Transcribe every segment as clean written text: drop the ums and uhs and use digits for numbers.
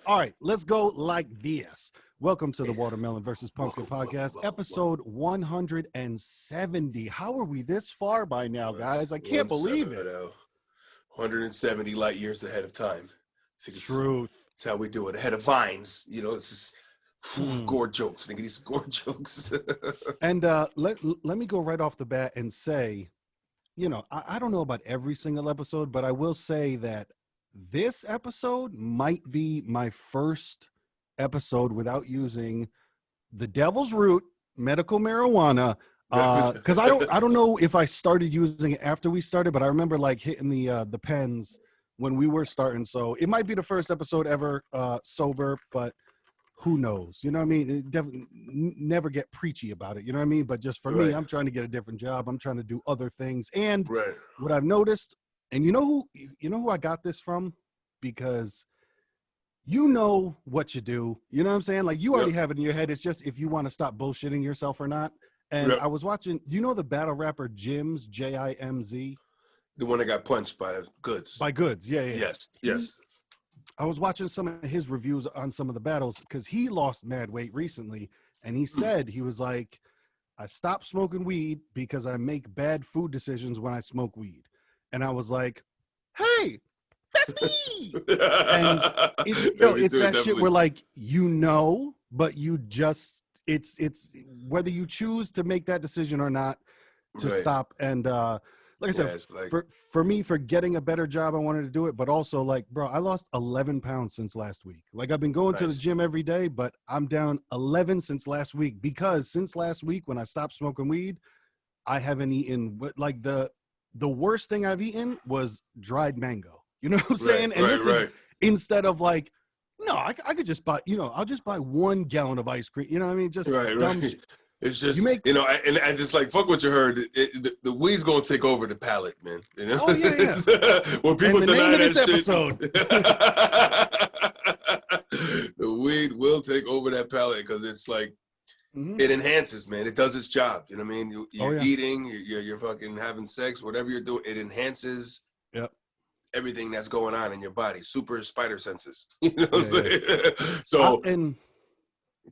All right, let's go like this. Welcome to the Watermelon versus Pumpkin podcast, episode 170. How are we this far by now, guys? I can't believe it. 170 light years ahead of time. Truth. That's how we do it. Ahead of vines. You know, it's just gore jokes. Nigga, these gore jokes. And let me go right off the bat and say, you know, I don't know about every single episode, but I will say that this episode might be my first episode without using the devil's root, medical marijuana, because I don't know if I started using it after we started, but I remember like hitting the pens when we were starting. So it might be the first episode ever sober, but who knows? You know what I mean? It definitely never get preachy about it. You know what I mean? But just for me, I'm trying to get a different job. I'm trying to do other things. And what I've noticed, and you know who I got this from? Because you know what you do. You know what I'm saying? Like you already have it in your head. It's just if you want to stop bullshitting yourself or not. And I was watching, you know the battle rapper Jim's, Jimz? The one that got punched by Goods. By Goods, yeah. Yes. I was watching some of his reviews on some of the battles because he lost mad weight recently. And he said, he was like, I stopped smoking weed because I make bad food decisions when I smoke weed. And I was like, hey, that's me. And it's that shit where like, you know, but you just, it's whether you choose to make that decision or not to stop. And like I said, for me, for getting a better job, I wanted to do it. But also like, bro, I lost 11 pounds since last week. Like I've been going to the gym every day, but I'm down 11 since last week because since last week when I stopped smoking weed, I haven't eaten like the worst thing I've eaten was dried mango. You know what I'm saying? And this is instead of like, no, I could just buy, you know, I'll just buy 1 gallon of ice cream. You know what I mean? Just dumb shit. It's just, and I just like, fuck what you heard. The weed's going to take over the palate, man. You know? Oh, yeah. When people and the deny name of that this episode. The weed will take over that palate because it's like, it enhances, man. It does its job. You know what I mean? You're eating, you're fucking having sex, whatever you're doing, it enhances everything that's going on in your body. Super spider senses. You know what I'm saying? So, and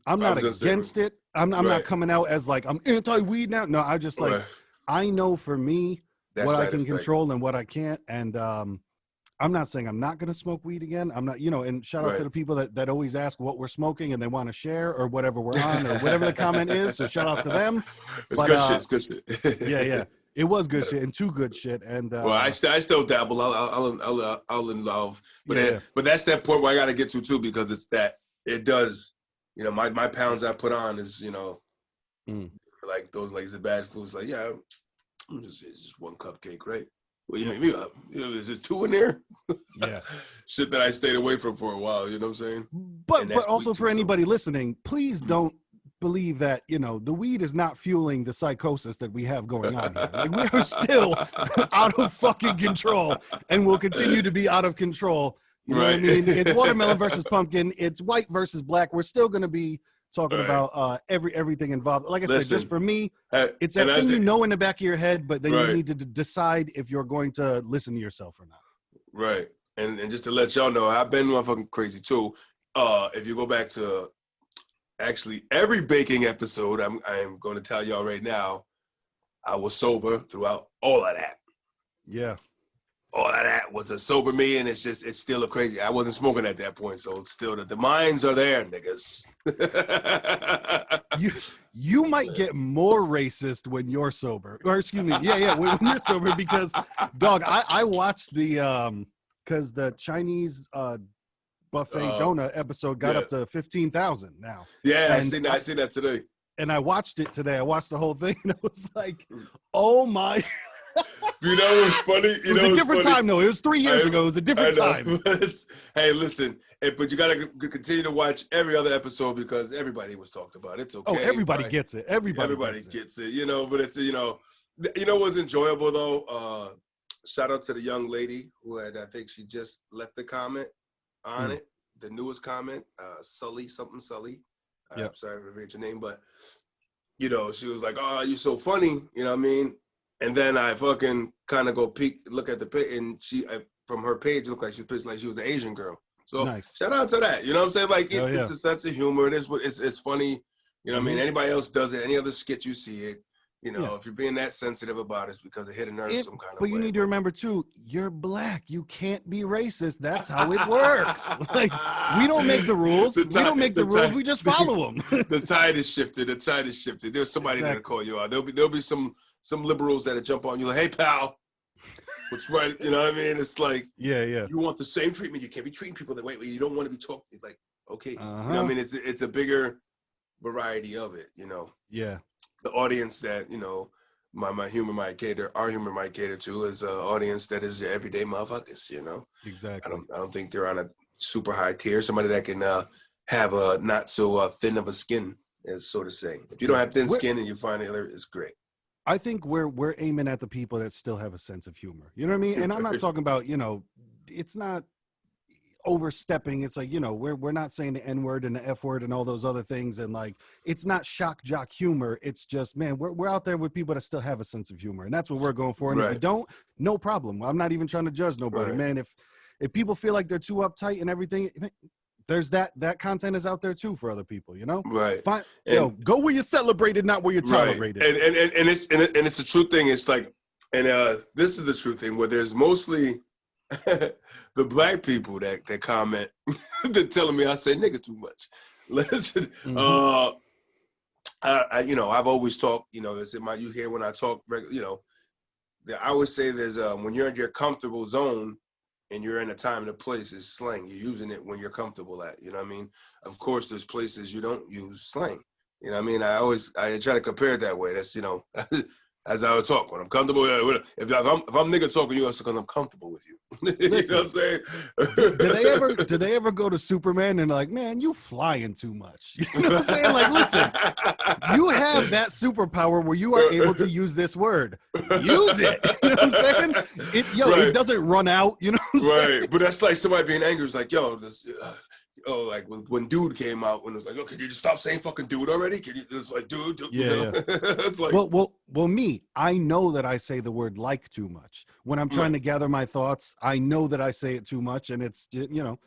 I'm not against it. I'm not coming out as like, I'm anti-weed now. No, I just like, I know for me what I can control and what I can't. And I'm not saying I'm not going to smoke weed again. I'm not, you know, and shout out to the people that always ask what we're smoking and they want to share or whatever we're on or whatever the comment is. So shout out to them. It's good shit. Yeah. It was good shit and too good shit. And well, I still dabble. I'll involve, but that's that point where I got to get to too, because it's that it does. You know, my pounds I put on is, you know, like those like the bad foods. Like, yeah, it's just 1 cupcake, right? Well, you make me up. You know, is it 2 in there? Yeah, shit that I stayed away from for a while. You know what I'm saying? But also for anybody listening, please don't believe that, you know, the weed is not fueling the psychosis that we have going on here. Like we are still out of fucking control and will continue to be out of control. You know what I mean? It's watermelon versus pumpkin. It's white versus black. We're still going to be talking about everything involved. Like I said, just for me, it's that thing you know in the back of your head, but then you need to decide if you're going to listen to yourself or not. Right. And just to let y'all know, I've been motherfucking crazy too. If you go back to actually every baking episode, I'm going to tell y'all right now, I was sober throughout all of that. Yeah. All of that was a sober me, and it's still a crazy. I wasn't smoking at that point, so it's still the minds are there, niggas. you might get more racist when you're sober, or excuse me, when you're sober, because dog, I watched the because the Chinese buffet donut episode got up to 15,000 now. Yeah, I seen that today. And I watched it today. I watched the whole thing, and I was like, oh my. You know what's funny? It was a different time, though. It was 3 years ago. It was a different time. Hey, listen, but you got to continue to watch every other episode because everybody was talked about. It's okay. Oh, everybody gets it. Everybody gets it. You know, but it's, you know what's enjoyable, though? Shout out to the young lady who I think she just left a comment on it. The newest comment, Sully. I'm sorry if I read your name, but, you know, she was like, oh, you're so funny. You know what I mean? And then I fucking kind of go look at the page, and from her page, looked like she was an Asian girl. So Nice. shout out to that. You know what I'm saying? Like Hell yeah. it's a sense of humor. It's funny. You know what I mean? Anybody else does it, any other skit you see it, you know, if you're being that sensitive about it, it's because it hit a nerve some kind of way. But you need to remember too, you're black. You can't be racist. That's how it works. Like, we don't make the rules. We don't make the rules. We just follow them. The tide is shifted. The tide is shifted. There's somebody that'll call you out. There'll be some liberals that'll jump on you like, hey pal, what's right? You know what I mean? It's like, you want the same treatment. You can't be treating people that way. You don't want to be talking like, okay. You know what I mean? It's a bigger variety of it, you know. Yeah. The audience that, you know, our humor might cater to is an audience that is your everyday motherfuckers, you know. Exactly. I don't think they're on a super high tier. Somebody that can have a not so thin of a skin, as so to say. If you don't have thin skin and you find it, it's great. I think we're aiming at the people that still have a sense of humor. You know what I mean? And I'm not talking about, you know, it's not overstepping. It's like, you know, we're not saying the N-word and the F-word and all those other things, and like, it's not shock jock humor. It's just, man, we're out there with people that still have a sense of humor, and that's what we're going for. And if you don't, no problem. I'm not even trying to judge nobody, man. If people feel like they're too uptight and everything, there's that content is out there too for other people, you know. Fine, go where you're celebrated, not where you're tolerated. And it's a true thing. It's like, and this is the true thing where there's mostly the black people that comment, they're telling me I say nigga too much. Listen, you know, I've always talked, you know, you hear when I talk, you know, I always say there's when you're in your comfortable zone and you're in a time and a place, it's slang. You're using it when you're comfortable at, you know what I mean? Of course, there's places you don't use slang. You know what I mean? I try to compare it that way. That's, you know, as I would talk when I'm comfortable. If I'm nigga talking to you, it's because I'm comfortable with you. You know what I'm saying? Do they ever go to Superman and like, man, you flying too much? You know what I'm saying? Like, listen, you have that superpower where you are able to use this word. Use it. You know what I'm saying? It doesn't run out. You know what I'm saying? But that's like somebody being angry. It's like, yo, this. Like when dude came out, when it was like, oh, can you just stop saying fucking dude already? Can you just like dude? You know? It's like, well, me, I know that I say the word like too much when I'm trying to gather my thoughts. I know that I say it too much, and it's, you know,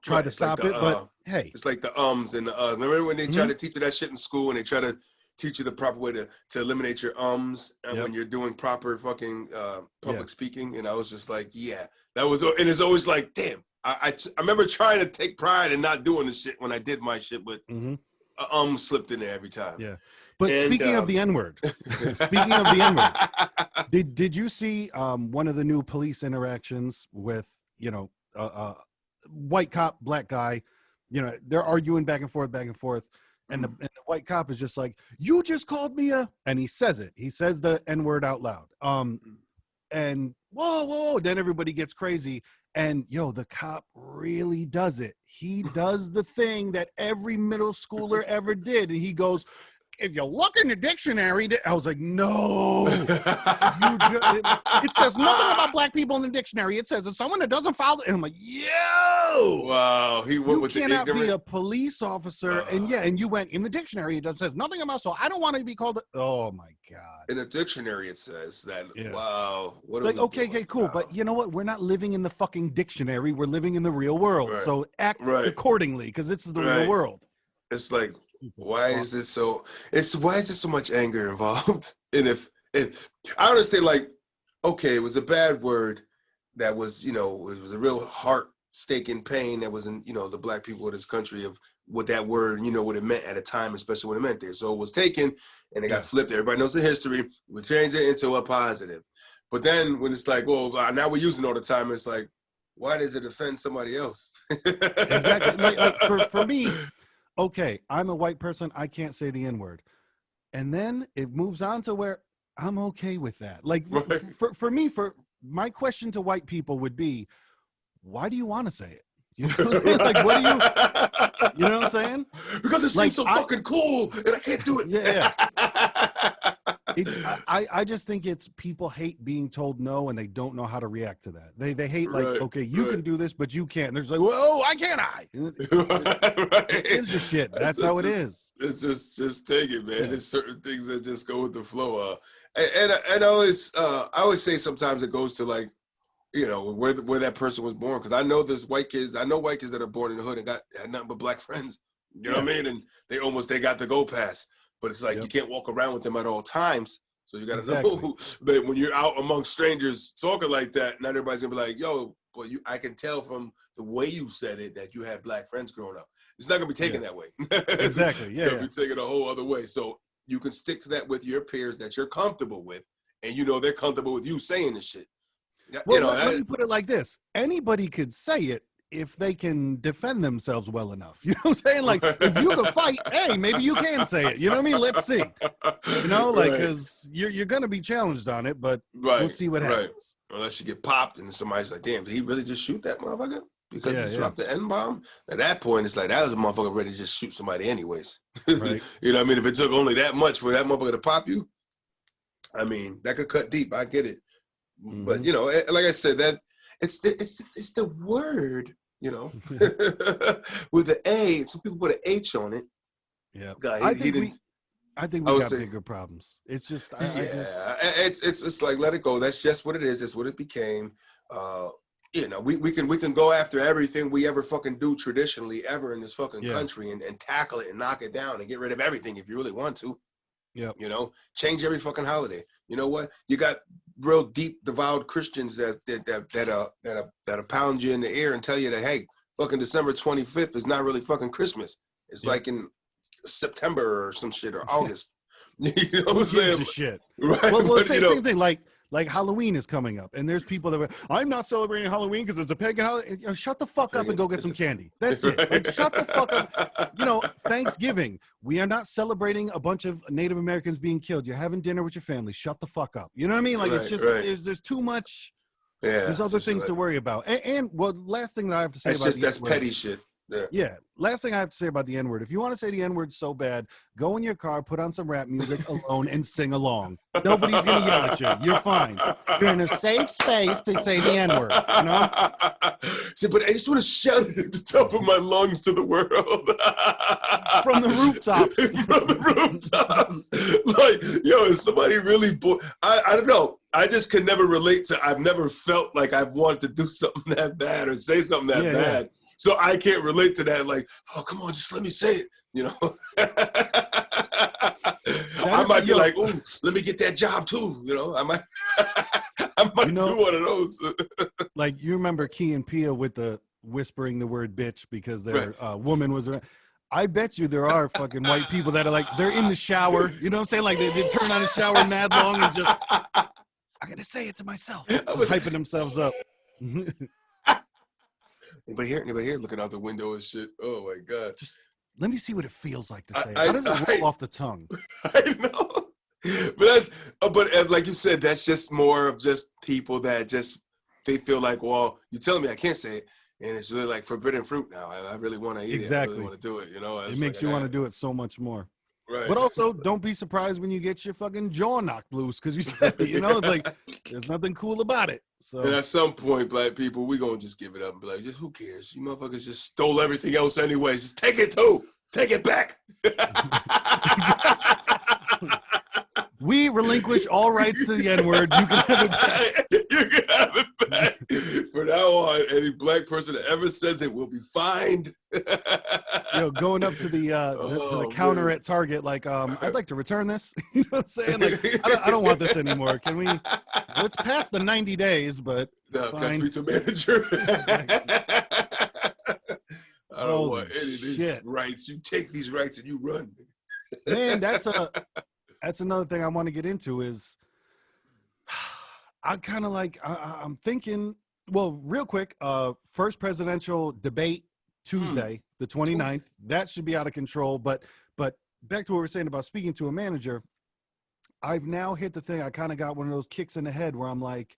try to stop it. But hey, it's like the ums and the uhs. Remember when they try to teach you that shit in school, and they try to teach you the proper way to eliminate your ums when you're doing proper fucking public speaking? And I was just like, that was, and it's always like, damn. I remember trying to take pride in not doing the shit when I did my shit, but slipped in there every time. Yeah. But speaking of the N-word, did you see one of the new police interactions with, you know, white cop, black guy, you know, they're arguing back and forth. And the white cop is just like, you just called me and he says it. He says the N-word out loud. And whoa, then everybody gets crazy. And the cop really does it. He does the thing that every middle schooler ever did. And he goes, if you look in the dictionary, I was like, no. It says nothing about black people in the dictionary. It says it's someone that doesn't follow. And I'm like, yo. Wow. He went with the ignorant. You cannot be a police officer. And you went in the dictionary. It says nothing about, so I don't want to be called. Oh my God. In the dictionary, it says that. Yeah. Wow. What like, okay, cool. Wow. But you know what? We're not living in the fucking dictionary. We're living in the real world. Right. So act accordingly, because this is the real world. It's like, why is it so much anger involved? And if I understand, like, okay, it was a bad word that was, you know, it was a real heart-staking pain that was in, you know, the black people of this country of what that word, you know, what it meant at a time, especially when it meant there. So it was taken and it got flipped. Everybody knows the history. We changed it into a positive. But then when it's like, well, now we're using it all the time, it's like, why does it offend somebody else? Exactly. Like for me, okay, I'm a white person. I can't say the N-word. And then it moves on to where I'm okay with that. Like, for me, for my question to white people would be, why do you want to say it? You know what I'm saying? Like, what do you know what I'm saying? Because it seems so fucking cool and I can't do it. Yeah. I just think it's people hate being told no and they don't know how to react to that. They hate okay, you can do this, but you can't. And they're just like, whoa, why can't I? It's just shit. That's how it is. It's just take it, man. Yeah. There's certain things that just go with the flow. And I always say sometimes it goes to like, you know, where that person was born. Because I know there's white kids. I know white kids that are born in the hood and had nothing but black friends. You know what I mean? And they got the go pass. But it's like you can't walk around with them at all times. So you got to know that when you're out among strangers talking like that, not everybody's gonna be like, "Yo, but I can tell from the way you said it that you had black friends growing up." It's not gonna be taken that way. Exactly. Yeah. It's gonna be taken a whole other way. So you can stick to that with your peers that you're comfortable with, and you know they're comfortable with you saying the shit. Well, you know, let me put it like this: anybody could say it if they can defend themselves well enough. You know what I'm saying? Like, if you can fight, hey, maybe you can say it. You know what I mean? Let's see. You know, like, because you're going to be challenged on it, but we'll see what happens. Unless you get popped and somebody's like, damn, did he really just shoot that motherfucker? Because he dropped the N-bomb? At that point, it's like, that was a motherfucker ready to just shoot somebody anyways. Right. You know what I mean? If it took only that much for that motherfucker to pop you, I mean, that could cut deep. I get it. Mm-hmm. But, you know, like I said, that it's the word, you know, with the A. Some people put an H on it. Yeah, I think we got bigger problems. It's just, it's like, let it go. That's just what it is. It's what it became. You know, we can go after everything we ever fucking do traditionally ever in this fucking country and tackle it and knock it down and get rid of everything if you really want to. Yeah, you know, change every fucking holiday. You know what? You got real deep devout Christians that pound you in the ear and tell you that, hey, fucking December 25th is not really fucking Christmas. It's like in September or some shit, or August. You know what I'm saying? Shit. Right. Well, same thing. Like Halloween is coming up, and there's people that I'm not celebrating Halloween because it's a pagan holiday. You know, shut the fuck up and go get some candy. That's it. Like, shut the fuck up. You know, Thanksgiving, we are not celebrating a bunch of Native Americans being killed. You're having dinner with your family. Shut the fuck up. You know what I mean? Like, it's just there's too much. Yeah, there's other things to worry about. And well, last thing that I have to say about that's petty shit. Yeah. Last thing I have to say about the N-word. If you want to say the N-word so bad, go in your car, put on some rap music alone, and sing along. Nobody's going to yell at you. You're fine. You're in a safe space to say the N-word, you know? See, but I just want to shout it at the top of my lungs to the world. From the rooftops. From the rooftops. Like, yo, is somebody really I don't know. I just can never relate to, I've never felt like I've wanted to do something that bad or say something that bad. So I can't relate to that. Like, oh, come on, just let me say it. You know, I might be like, oh, let me get that job too. You know, I might do one of those. Like, you remember Key and Peele with the whispering the word bitch because their woman was around. I bet you there are fucking white people that are like, they're in the shower. You know what I'm saying? Like, they turn on the shower mad long and just, I gotta say it to myself. Just hyping themselves up. Anybody here looking out the window and shit? Oh my God. Just let me see what it feels like to say it. How does it roll off the tongue? I know. But like you said, that's just more of just people that just, they feel like, well, you're telling me I can't say it. And it's really like forbidden fruit now. I really want to eat it. I really want to do it. You know, it makes you want to do it so much more. Right. But also, don't be surprised when you get your fucking jaw knocked loose because you said it. You know, it's like, there's nothing cool about it. So, and at some point, black people, we gonna just give it up and be like, just who cares? You motherfuckers just stole everything else anyways. Just take it too. Take it back. We relinquish all rights to the N-word. You can have it back. You can have it back. From now on, any black person that ever says it will be fined. Yo, going up to the counter at Target, like, I'd like to return this. You know what I'm saying? Like, I don't want this anymore. Can we? Let's pass the 90 days, but no, can I speak to a manager? I don't want any of these rights. You take these rights and you run. Man, that's another thing I want to get into is I kind of like, I'm thinking, well, real quick, first presidential debate Tuesday, the 29th, that should be out of control. But back to what we were saying about speaking to a manager, I've now hit the thing. I kind of got one of those kicks in the head where I'm like,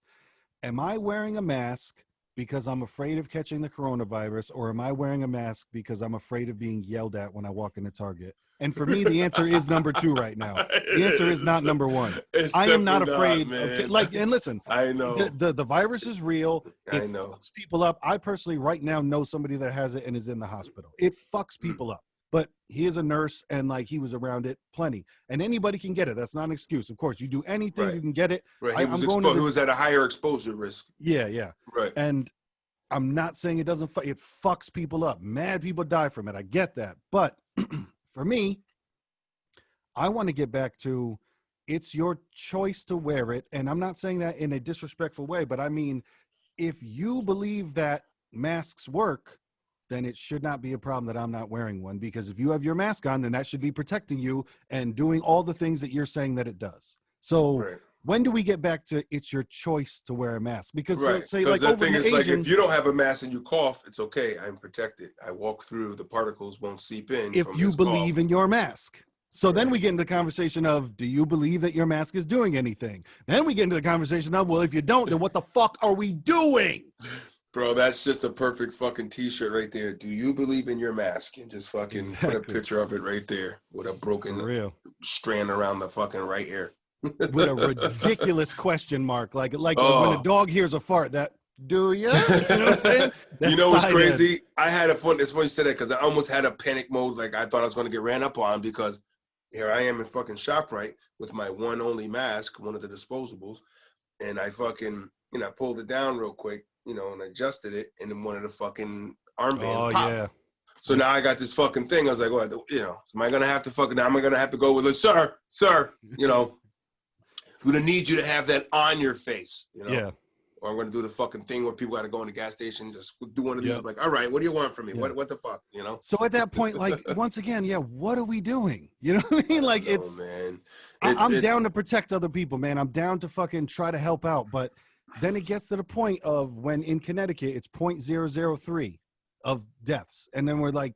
am I wearing a mask because I'm afraid of catching the coronavirus, or am I wearing a mask because I'm afraid of being yelled at when I walk into Target? And for me, the answer is number 2 right now. The answer is not number 1. I am not afraid of, like, and listen, I know the virus is real. I know. It fucks people up. I personally right now know somebody that has it and is in the hospital. It fucks people up. but he is a nurse and like he was around it plenty. And anybody can get it. That's not an excuse. Of course, you do anything, Right. you can get it. Right. He was going to he was at a higher exposure risk. Yeah, yeah. Right. And I'm not saying it doesn't. It fucks people up. Mad people die from it. I get that. But for me, I want to get back to it's your choice to wear it. And I'm not saying that in a disrespectful way, but I mean, if you believe that masks work, then it should not be a problem that I'm not wearing one. Because if you have your mask on, then that should be protecting you and doing all the things that you're saying that it does. So right. When do we get back to it's your choice to wear a mask? Because right. say like the thing the is, Asian, like, if you don't have a mask and you cough, it's okay. I'm protected. I walk through, the particles won't seep in. If from you this believe cough. in your mask. So Right. then we get into the conversation of, do you believe that your mask is doing anything? Then we get into the conversation of, well, if you don't, then what the fuck are we doing? Bro, that's just a perfect fucking t-shirt right there. Do you believe in your mask? And just fucking put a picture of it right there with a broken strand around the fucking right ear. With a ridiculous question mark, like when a dog hears a fart, that do you? You know what I'm saying? You know what's crazy? I had a fun. It's funny you said that because I almost had a panic mode. Like I thought I was going to get ran up on because here I am in fucking ShopRite with my one only mask, one of the disposables, and I fucking I pulled it down real quick, and adjusted it, and then one of the fucking armbands popped. Yeah. So now I got this fucking thing. I was like, well, so am I gonna have to fucking? Now am I gonna have to go with, sir, we're gonna need you to have that on your face, Yeah. Or I'm gonna do the fucking thing where people gotta go in the gas station, just do one of these. Yep. Like, all right, what do you want from me? Yeah. What the fuck, So at that point, like, once again, what are we doing? You know what I mean? Like, man. I'm down to protect other people, man. I'm down to fucking try to help out, but then it gets to the point of when in Connecticut it's 0.003 of deaths, and then we're like,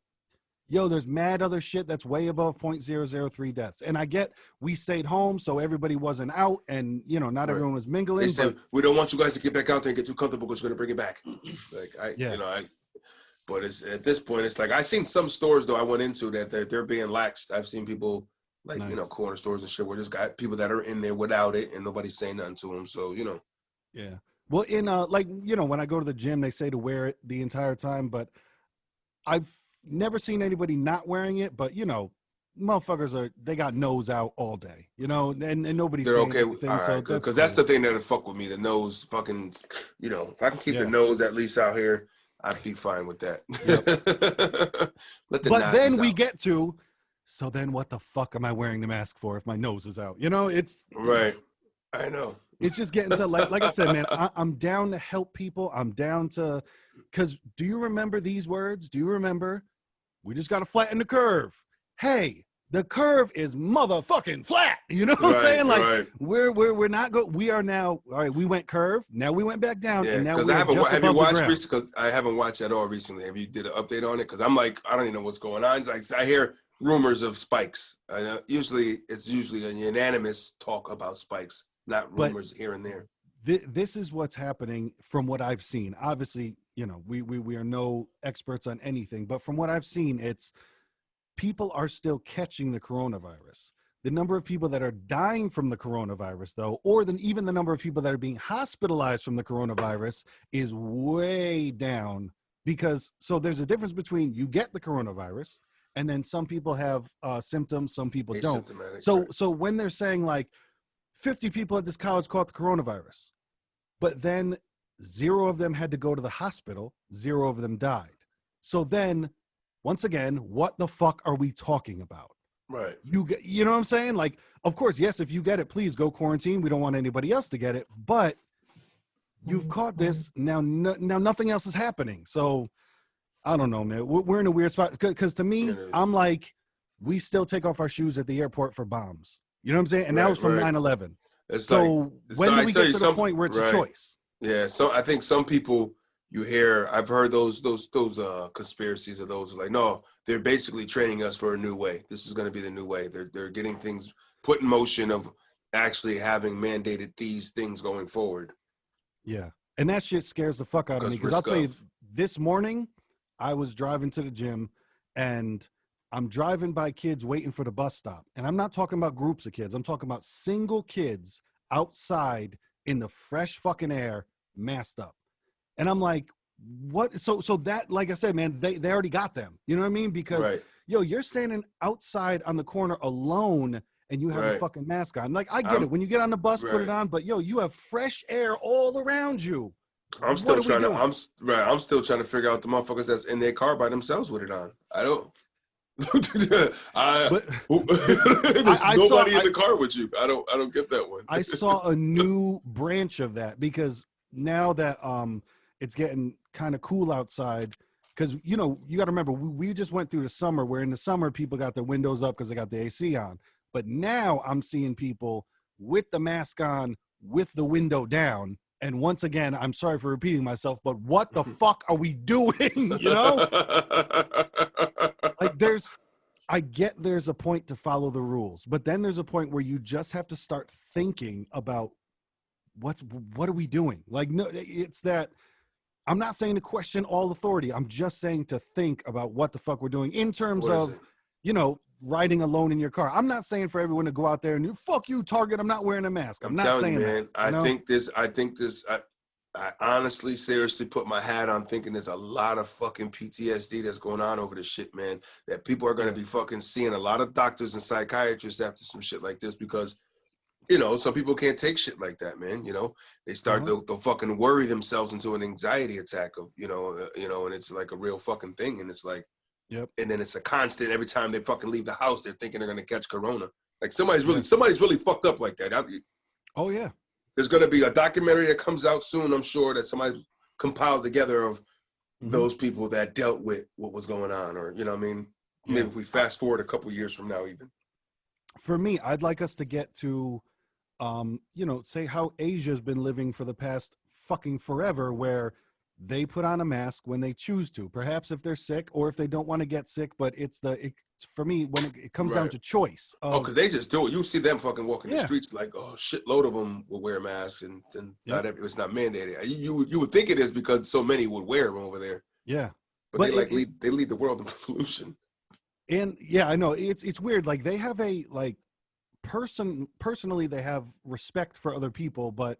yo, there's mad other shit that's way above 0.003 deaths. And I get we stayed home, so everybody wasn't out, and, not everyone was mingling. They said, we don't want you guys to get back out there and get too comfortable because we're going to bring it back. But it's at this point, it's like, I've seen some stores, though, I went into that they're being laxed. I've seen people, like, nice. Corner stores and shit where there's got people that are in there without it and nobody's saying nothing to them. So, Yeah. Well, in, when I go to the gym, they say to wear it the entire time, but I've never seen anybody not wearing it, but motherfuckers they got nose out all day, and nobody's they're saying okay anything. All right, because that's the thing that'll fuck with me. The nose fucking, if I can keep the nose at least out here, I'd be fine with that. Yep. But then we get to, so then what the fuck am I wearing the mask for if my nose is out? It's right. I know. It's just getting to like I said, man, I'm down to help people. I'm down to, because do you remember these words? Do you remember? We just got to flatten the curve. Hey, the curve is motherfucking flat. You know what I'm saying? Like we're not good. We are now, all right, we went curve. Now we went back down. Yeah, and now because have you watched recently? Because I haven't watched at all recently. Have you did an update on it? Because I'm like, I don't even know what's going on. Like I hear rumors of spikes. I know it's usually a unanimous talk about spikes, not rumors here and there. This is what's happening from what I've seen. Obviously, we are no experts on anything, but from what I've seen, it's people are still catching the coronavirus. The number of people that are dying from the coronavirus, though, or even the number of people that are being hospitalized from the coronavirus is way down because, so there's a difference between you get the coronavirus and then some people have symptoms, some people don't. So when they're saying like 50 people at this college caught the coronavirus, but then 0 of them had to go to the hospital, 0 of them died. So then, once again, what the fuck are we talking about? Right. You know what I'm saying? Like, of course, yes, if you get it, please go quarantine. We don't want anybody else to get it. But you've caught this. Now nothing else is happening. So, I don't know, man. We're in a weird spot. Because to me, I'm like, we still take off our shoes at the airport for bombs. You know what I'm saying? And that was from 9/11. So when do we get to the point where it's a choice? Yeah. So I think some people you hear, I've heard those conspiracies of those like, no, they're basically training us for a new way. This is going to be the new way. They're getting things put in motion of actually having mandated these things going forward. Yeah. And that shit scares the fuck out of me. Because I'll tell you, this morning I was driving to the gym and I'm driving by kids waiting for the bus stop. And I'm not talking about groups of kids. I'm talking about single kids outside in the fresh fucking air, masked up. And I'm like, what? So that, like I said, man, they already got them. You know what I mean? Because yo, you're standing outside on the corner alone and you have a Right. fucking mask on. Like, I get it. When you get on the bus, put it Right. on, but yo, you have fresh air all around you. I'm What still are we trying to. doing? I'm still trying to figure out the motherfuckers that's in their car by themselves with it on. I don't. But There's I nobody saw in the car with you. I don't get that one. I saw a new branch of that because now that it's getting kind of cool outside, because you know you got to remember we just went through the summer where in the summer people got their windows up because they got the AC on, but now I'm seeing people with the mask on with the window down. And once again, I'm sorry for repeating myself, but what the fuck are we doing? You know, like I get there's a point to follow the rules, but then there's a point where you just have to start thinking about what are we doing? Like, no, it's that I'm not saying to question all authority. I'm just saying to think about what the fuck we're doing in terms of, you know, riding alone in your car. I'm not saying for everyone to go out there and fuck you, Target, I'm not wearing a mask. I'm not saying you, man. that. I think this. I honestly, seriously put my hat on thinking there's a lot of fucking PTSD that's going on over this shit, man. That people are going to be fucking seeing a lot of doctors and psychiatrists after some shit like this because, you know, some people can't take shit like that, man. You know, they start they'll fucking worry themselves into an anxiety attack of, you know, and it's like a real fucking thing. And it's like, and then it's a constant every time they fucking leave the house, they're thinking they're going to catch corona. Like somebody's really fucked up like that. Oh yeah. There's going to be a documentary that comes out soon, I'm sure, that somebody compiled together of those people that dealt with what was going on. Or, you know what I mean? Maybe if we fast forward a couple years from now even. For me, I'd like us to get to, you know, say how Asia's been living for the past fucking forever, where they put on a mask when they choose to, perhaps if they're sick or if they don't want to get sick. But it's for me, when it comes down to choice. Because they just do it. You see them fucking walking the streets like, oh, shitload of them will wear masks, and it's not mandated. You would think it is because so many would wear them over there. Yeah, but they lead the world in pollution. And yeah, I know it's weird. Like they have a personally they have respect for other people, but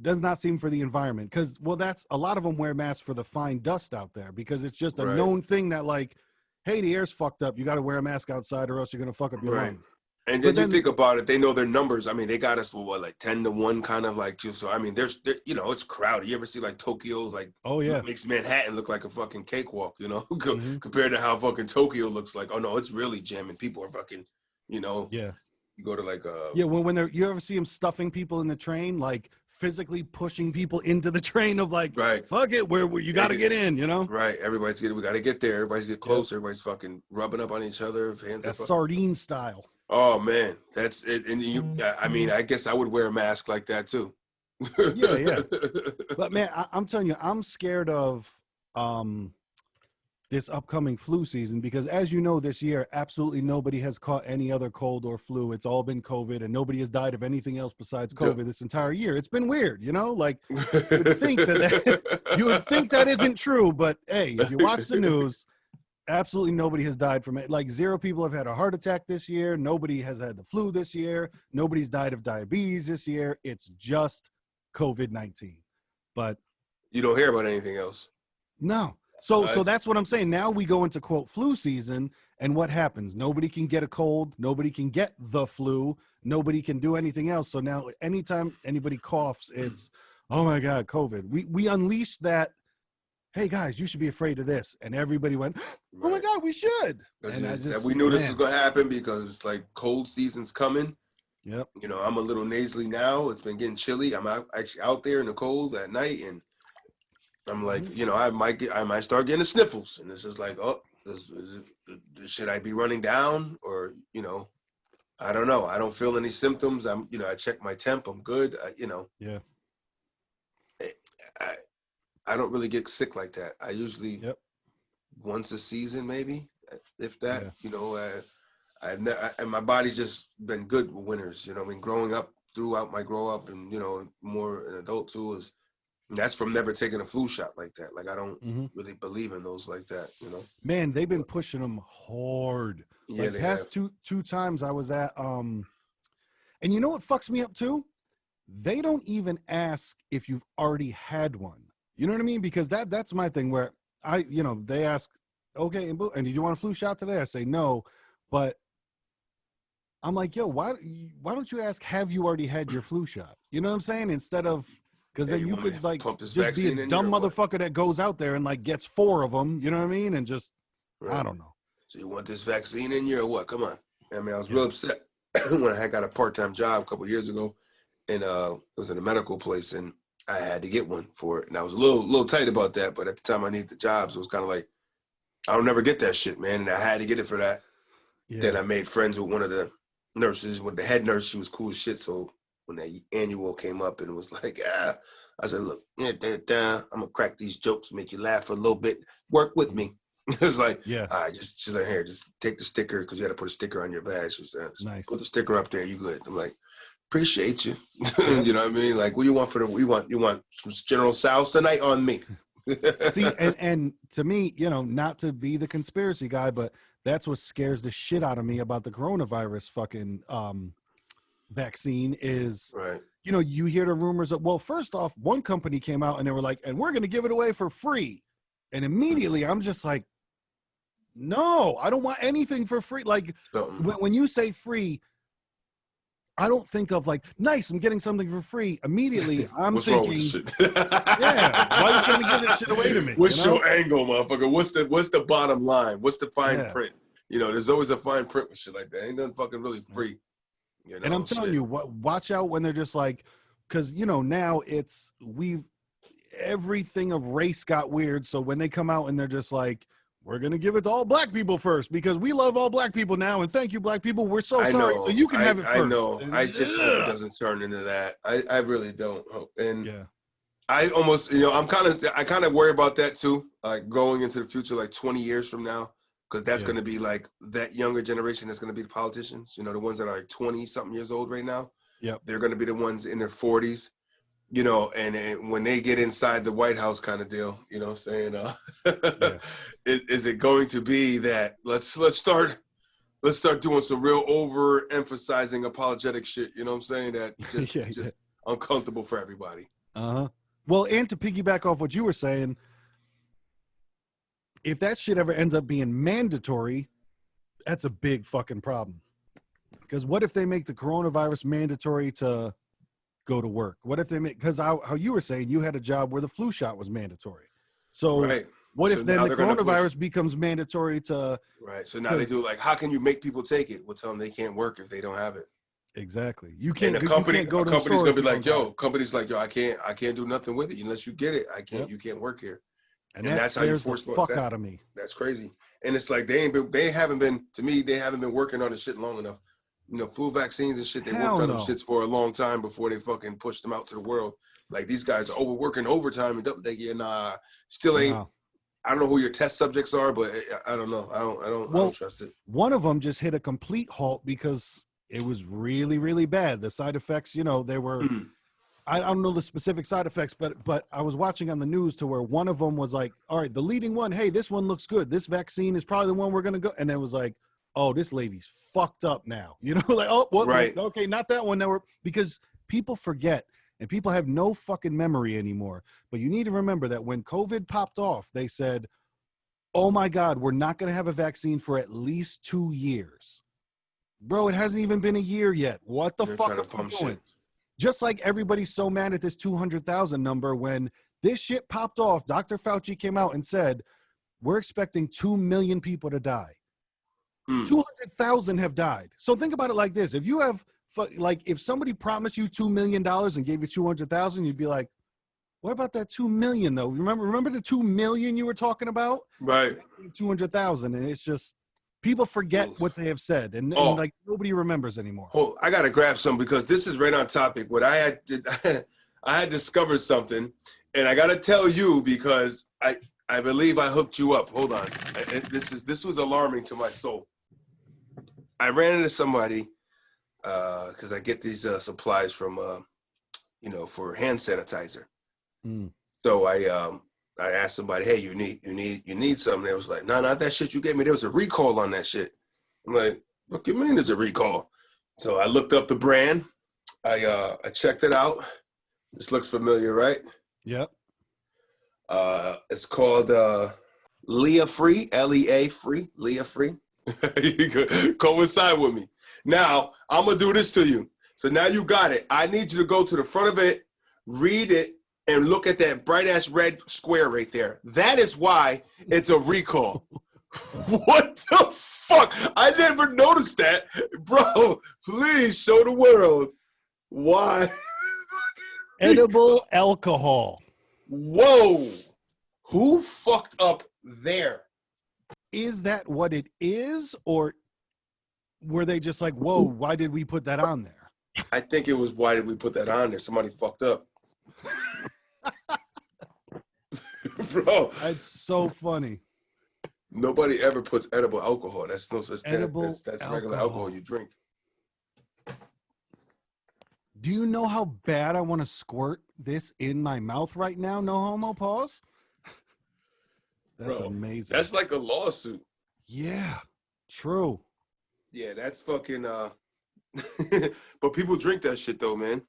does not seem for the environment. Because that's a lot of them wear masks for the fine dust out there because it's just a known thing that like, hey, the air's fucked up. You got to wear a mask outside or else you're gonna fuck up your lungs. And then you think about it, they know their numbers. I mean, they got us like 10-1 kind of like. So I mean, there's you know, it's crowded. You ever see like Tokyo's like? Oh yeah, makes Manhattan look like a fucking cakewalk. You know, compared to how fucking Tokyo looks like. Oh no, it's really jamming. People are fucking, you know. Yeah. You go to like when they're, you ever see them stuffing people in the train, like physically pushing people into the train of like, fuck it, where you got to get in, you know? Right. We got to get there. Everybody's get close. Everybody's fucking rubbing up on each other. Hands that's sardine style. Oh man, that's it. And I mean, I guess I would wear a mask like that too. yeah. But man, I'm telling you, I'm scared of this upcoming flu season because, as you know, this year absolutely nobody has caught any other cold or flu. It's all been COVID, and nobody has died of anything else besides COVID this entire year. It's been weird, you know. Like you would think you would think that isn't true, but hey, if you watch the news, absolutely nobody has died from it. Like 0 people have had a heart attack this year. Nobody has had the flu this year. Nobody's died of diabetes this year. It's just COVID-19. But you don't hear about anything else. No. So that's what I'm saying. Now we go into quote flu season, and what happens? Nobody can get a cold. Nobody can get the flu. Nobody can do anything else. So now anytime anybody coughs, it's, oh my God, COVID. We unleashed that. Hey guys, you should be afraid of this, and everybody went, oh my God, we should. And we knew this was gonna happen because it's like cold season's coming. Yep. You know, I'm a little nasally now. It's been getting chilly. I'm actually out there in the cold at night, and I'm like, you know, I might start getting the sniffles, and it's just like, oh, should I be running down, or you know, I don't know. I don't feel any symptoms. I check my temp. I'm good. You know. Yeah. I don't really get sick like that. I usually once a season, maybe, if that. Yeah. You know, and my body's just been good with winters. You know, I mean, growing up throughout my grow up, and you know, more an adult too is. That's from never taking a flu shot like that. Like I don't really believe in those like that, you know. Man, they've been pushing them hard. Yeah, like past two times I was at and you know what fucks me up too? They don't even ask if you've already had one. You know what I mean? Because that's my thing where they ask, okay, and did you want a flu shot today? I say no, but I'm like, yo, why don't you ask, have you already had your flu shot? You know what I'm saying? Instead of, because Hey, then you you want me could to like pump this just be a vaccine in you dumb or what? motherfucker that goes out there and like gets 4 of them. You know what I mean? And just, Right. I don't know. So you want this vaccine in you or what? Come on. I mean, I was Yeah. real upset when I got a part-time job a couple of years ago, and it was in a medical place, and I had to get one for it. And I was a little tight about that, but at the time I needed the job, so it was kind of like, I don't never get that shit, man, and I had to get it for that. Yeah. Then I made friends with one of the nurses, with the head nurse. She was cool as shit. So when that annual came up and it was like, I said, look, I'm gonna crack these jokes, make you laugh for a little bit. Work with me. It's like, Yeah. all right, she's like, here, just take the sticker, because you had to put a sticker on your badge. She said, Nice. put the sticker up there, you good. I'm like, appreciate you. Yep. You know what I mean? Like, what do you want you want some General Tso's tonight on me? See, and to me, you know, not to be the conspiracy guy, but that's what scares the shit out of me about the coronavirus fucking vaccine is, right. you know, you hear the rumors of, well, first off, one company came out and they were like, and we're going to give it away for free. And immediately I'm just like, no, I don't want anything for free. Like when you say free, I don't think of like, nice, I'm getting something for free. Immediately, I'm What's thinking, wrong with this shit? yeah, why are you trying to give this shit away to me? What's you know? your angle, motherfucker? What's the bottom line? What's the fine print? You know, there's always a fine print with shit like that. Ain't nothing fucking really free. You know, and I'm telling you, watch out when they're just like, because, you know, now everything of race got weird. So when they come out and they're just like, we're going to give it to all black people first because we love all black people now. And thank you, black people. We're so sorry. So you can have it first. I know. I just hope it doesn't turn into that. I really don't hope. And yeah. I almost, you know, I kind of worry about that too, like going into the future, like 20 years from now, because that's going to be like that younger generation that's going to be the politicians, you know, the ones that are like 20 something years old right now. Yep. They're going to be the ones in their 40s. You know, and when they get inside the White House kind of deal, you know what I'm saying? Is it going to be that let's start doing some real overemphasizing apologetic shit, you know what I'm saying? That just just uncomfortable for everybody. Uh-huh. Well, and to piggyback off what you were saying, if that shit ever ends up being mandatory, that's a big fucking problem. Because what if they make the coronavirus mandatory to go to work? What if they make, because how you were saying you had a job where the flu shot was mandatory. So what if then the coronavirus becomes mandatory to so now they do like, how can you make people take it? We'll tell them they can't work if they don't have it. Exactly. You can't. And company's gonna be like, yo, company's like, yo, I can't do nothing with it unless you get it. You can't work here. And that's how you force the fuck out of me. That's crazy. And it's like they haven't been working on the shit long enough. You know, flu vaccines and shit, they worked on them shits for a long time before they fucking pushed them out to the world. Like, these guys are working overtime and still ain't. Wow. I don't know who your test subjects are, but I don't know. I don't trust it. One of them just hit a complete halt because it was really, really bad. The side effects, you know, they were, I don't know the specific side effects, but I was watching on the news to where one of them was like, all right, the leading one, hey, this one looks good. This vaccine is probably the one we're going to go. And it was like, oh, this lady's fucked up now. You know, like, oh, what? Right. Okay, not that one. Because people forget and people have no fucking memory anymore. But you need to remember that when COVID popped off, they said, oh my God, we're not going to have a vaccine for at least 2 years. Bro, it hasn't even been a year yet. What the fuck are we doing? Just like everybody's so mad at this 200,000 number when this shit popped off, Dr. Fauci came out and said, we're expecting 2 million people to die. 200,000 have died. So think about it like this. If you have, like, if somebody promised you $2 million and gave you 200,000, you'd be like, what about that 2 million though? Remember the 2 million you were talking about? Right. 200,000. And it's just, people forget what they have said and like nobody remembers anymore. Oh, I got to grab some because this is right on topic. What I had discovered something, and I got to tell you because I believe I hooked you up. Hold on. This was alarming to my soul. I ran into somebody because I get these supplies from, for hand sanitizer. So I asked somebody, hey, you need something. They was like, no, not that shit you gave me. There was a recall on that shit. I'm like, what do you mean there's a recall? So I looked up the brand. I checked it out. This looks familiar, right? Yep. It's called Leah free, Lea free, Leah free. You could coincide with me. Now, I'm going to do this to you. So now you got it. I need you to go to the front of it, read it, and look at that bright-ass red square right there. That is why it's a recall. What the fuck? I never noticed that. Bro, please show the world why. Edible alcohol. Whoa. Who fucked up there? Is that what it is? Or were they just like, whoa, why did we put that on there? I think it was, why did we put that on there? Somebody fucked up. Bro. That's so funny. Nobody ever puts edible alcohol. That's no such thing. Edible That's regular alcohol you drink. Do you know how bad I want to squirt this in my mouth right now? No homo, pause. That's Bro, amazing. That's like a lawsuit. Yeah, true. Yeah, that's fucking but people drink that shit though, man.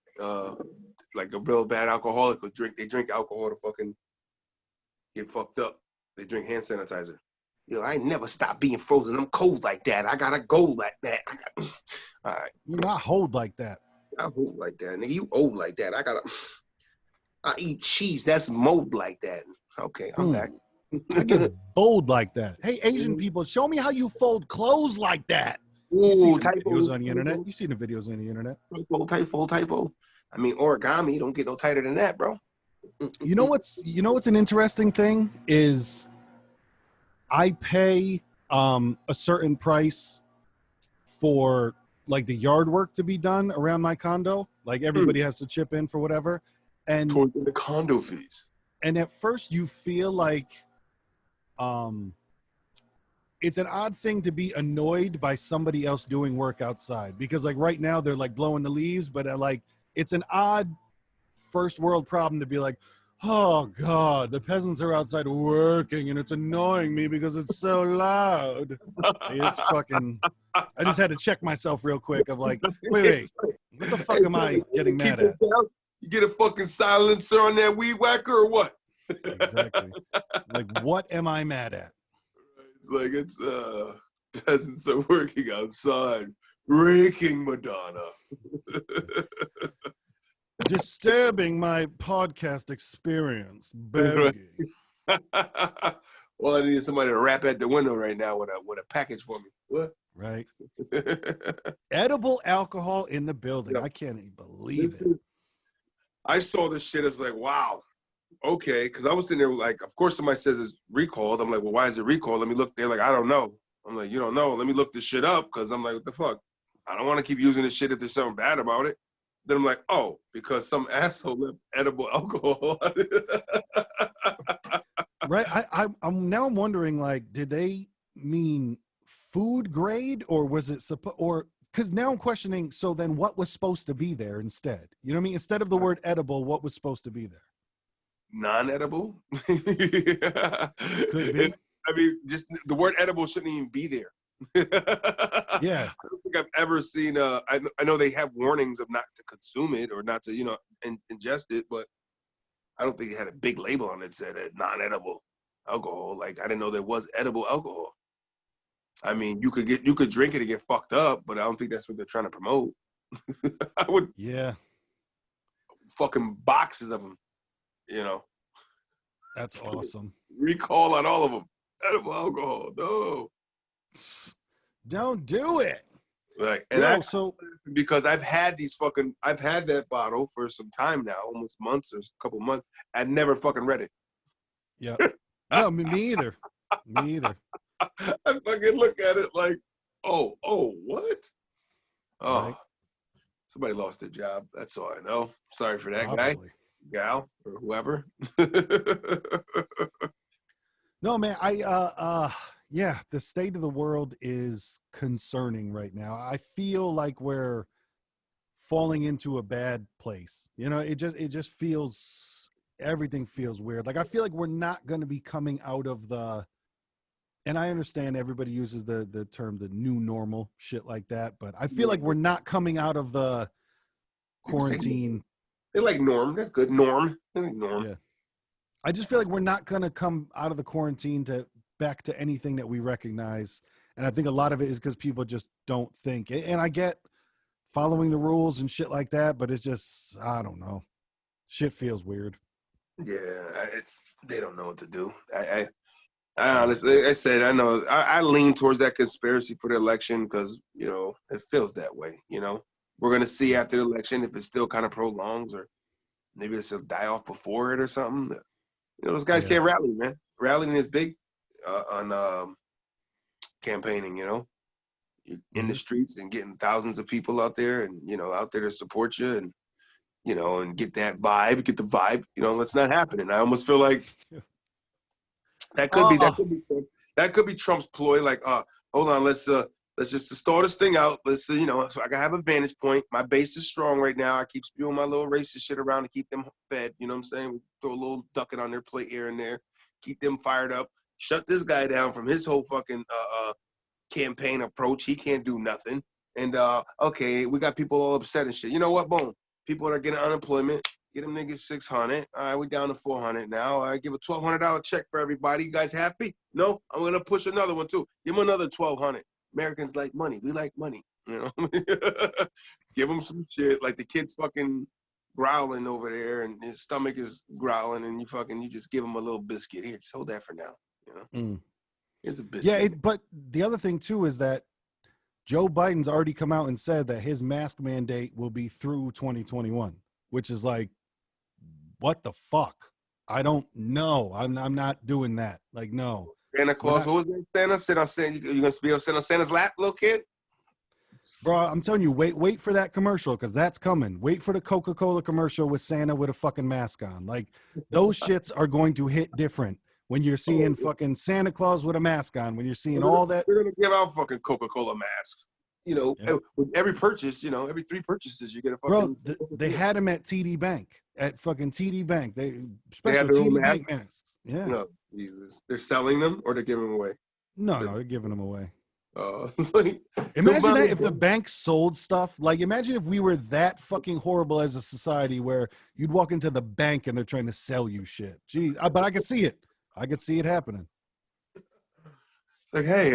Like a real bad alcoholic would drink. They drink alcohol to fucking get fucked up. They drink hand sanitizer. Yo, I ain't never stop being frozen. I'm cold like that. I gotta go like that. All right. You're not hold like that. I hold like that. Nigga, you old like that. I eat cheese. That's mold like that. Okay, I'm back. I get bold like that. Hey, Asian people, show me how you fold clothes like that. You've Ooh, seen the typo. videos on the internet. You've seen the videos on the internet. Typo. I mean, origami don't get no tighter than that, bro. You know what's an interesting thing is I pay a certain price for like the yard work to be done around my condo. Like everybody has to chip in for whatever. And Towards the condo fees. And at first you feel like it's an odd thing to be annoyed by somebody else doing work outside, because like right now they're like blowing the leaves, but like it's an odd first world problem to be like, oh God, the peasants are outside working and it's annoying me because it's so loud. It's fucking, I just had to check myself real quick of like, wait, what the fuck am I getting mad at? You get a fucking silencer on that weed whacker or what? Exactly. Like, what am I mad at? It's like it's peasants are working outside, raking Madonna. Disturbing my podcast experience. Begging. Well, I need somebody to rap at the window right now with a package for me. What? Right. Edible alcohol in the building. I can't even believe it. I saw this shit as like, wow. Okay, because I was sitting there like, of course somebody says it's recalled. I'm like, well, why is it recalled? Let me look. They're like, I don't know. I'm like, you don't know. Let me look this shit up, because I'm like, what the fuck? I don't want to keep using this shit if there's something bad about it. Then I'm like, oh, because some asshole left edible alcohol. Right. I'm now wondering, like, did they mean food grade, or was it or because now I'm questioning, so then what was supposed to be there instead? You know what I mean? Instead of the word edible, what was supposed to be there? Non-edible? Could be. I mean, just the word edible shouldn't even be there. Yeah. I don't think I've ever seen, I know they have warnings of not to consume it or not to, ingest it, but I don't think they had a big label on it that said non-edible alcohol. Like, I didn't know there was edible alcohol. I mean, you could drink it and get fucked up, but I don't think that's what they're trying to promote. I would. Yeah. Fucking boxes of them, That's awesome. Recall on all of them. Edible alcohol, no. Don't do it. Right. And because I've had that bottle for some time now, almost months or a couple months. I've never fucking read it. Yeah. No, me either. Me either. I fucking look at it like, oh, what? Oh, right. Somebody lost their job. That's all I know. Sorry for that guy, gal, or whoever. No, man, yeah, the state of the world is concerning right now. I feel like we're falling into a bad place. It just feels, everything feels weird. Like, I feel like we're not going to be coming out of and I understand everybody uses the term, the new normal, shit like that, but I feel like we're not coming out of the quarantine. They like norm. That's good. Norm. They like norm. Yeah. I just feel like we're not going to come out of the quarantine to back to anything that we recognize. And I think a lot of it is because people just don't think. And I get following the rules and shit like that, but it's just, I don't know. Shit feels weird. Yeah, they don't know what to do. I honestly, I said, I know, I lean towards that conspiracy for the election because, you know, it feels that way, you know. We're going to see after the election if it still kind of prolongs or maybe it'll die off before it or something. You know, those guys can't rally, man. Rallying is big on campaigning, you know. You're in the streets and getting thousands of people out there and, you know, out there to support you and, you know, and get that vibe, get the vibe, you know, that's not happening. I almost feel like that could be Trump's ploy. Like, hold on, let's just stall this thing out. Let's, you know, so I can have a vantage point. My base is strong right now. I keep spewing my little racist shit around to keep them fed. You know what I'm saying? We throw a little ducking on their plate here and there, keep them fired up. Shut this guy down from his whole fucking campaign approach. He can't do nothing. And okay, we got people all upset and shit. You know what? Boom. People that are getting unemployment. Get them niggas 600. All right, we down to 400 now. All right, give a $1,200 check for everybody. You guys happy? No, I'm gonna push another one too. Give them another 1,200. Americans like money. We like money. You know, give them some shit. Like the kid's fucking growling over there, and his stomach is growling, and you just give him a little biscuit. Here, just hold that for now. You know, here's a biscuit. Yeah, but the other thing too is that Joe Biden's already come out and said that his mask mandate will be through 2021, which is like, what the fuck? I don't know. I'm not doing that. Like, no. Santa Claus, what was that? Santa sit on Santa. You gonna be able to sit on Santa's lap, little kid? Bro, I'm telling you, wait for that commercial because that's coming. Wait for the Coca-Cola commercial with Santa with a fucking mask on. Like, those shits are going to hit different when you're seeing fucking Santa Claus with a mask on. When you're seeing all that, they're gonna give out fucking Coca-Cola masks. You know, with every purchase, you know, every 3 purchases, you get a fucking. Bro, they had them at TD Bank, at fucking TD Bank. They special TD Bank masks. Yeah. No, Jesus, they're selling them or they're giving them away. No, they're giving them away. Like, imagine that if the bank sold stuff. Like, imagine if we were that fucking horrible as a society where you'd walk into the bank and they're trying to sell you shit. Jeez, but I could see it. I could see it happening. It's like, hey,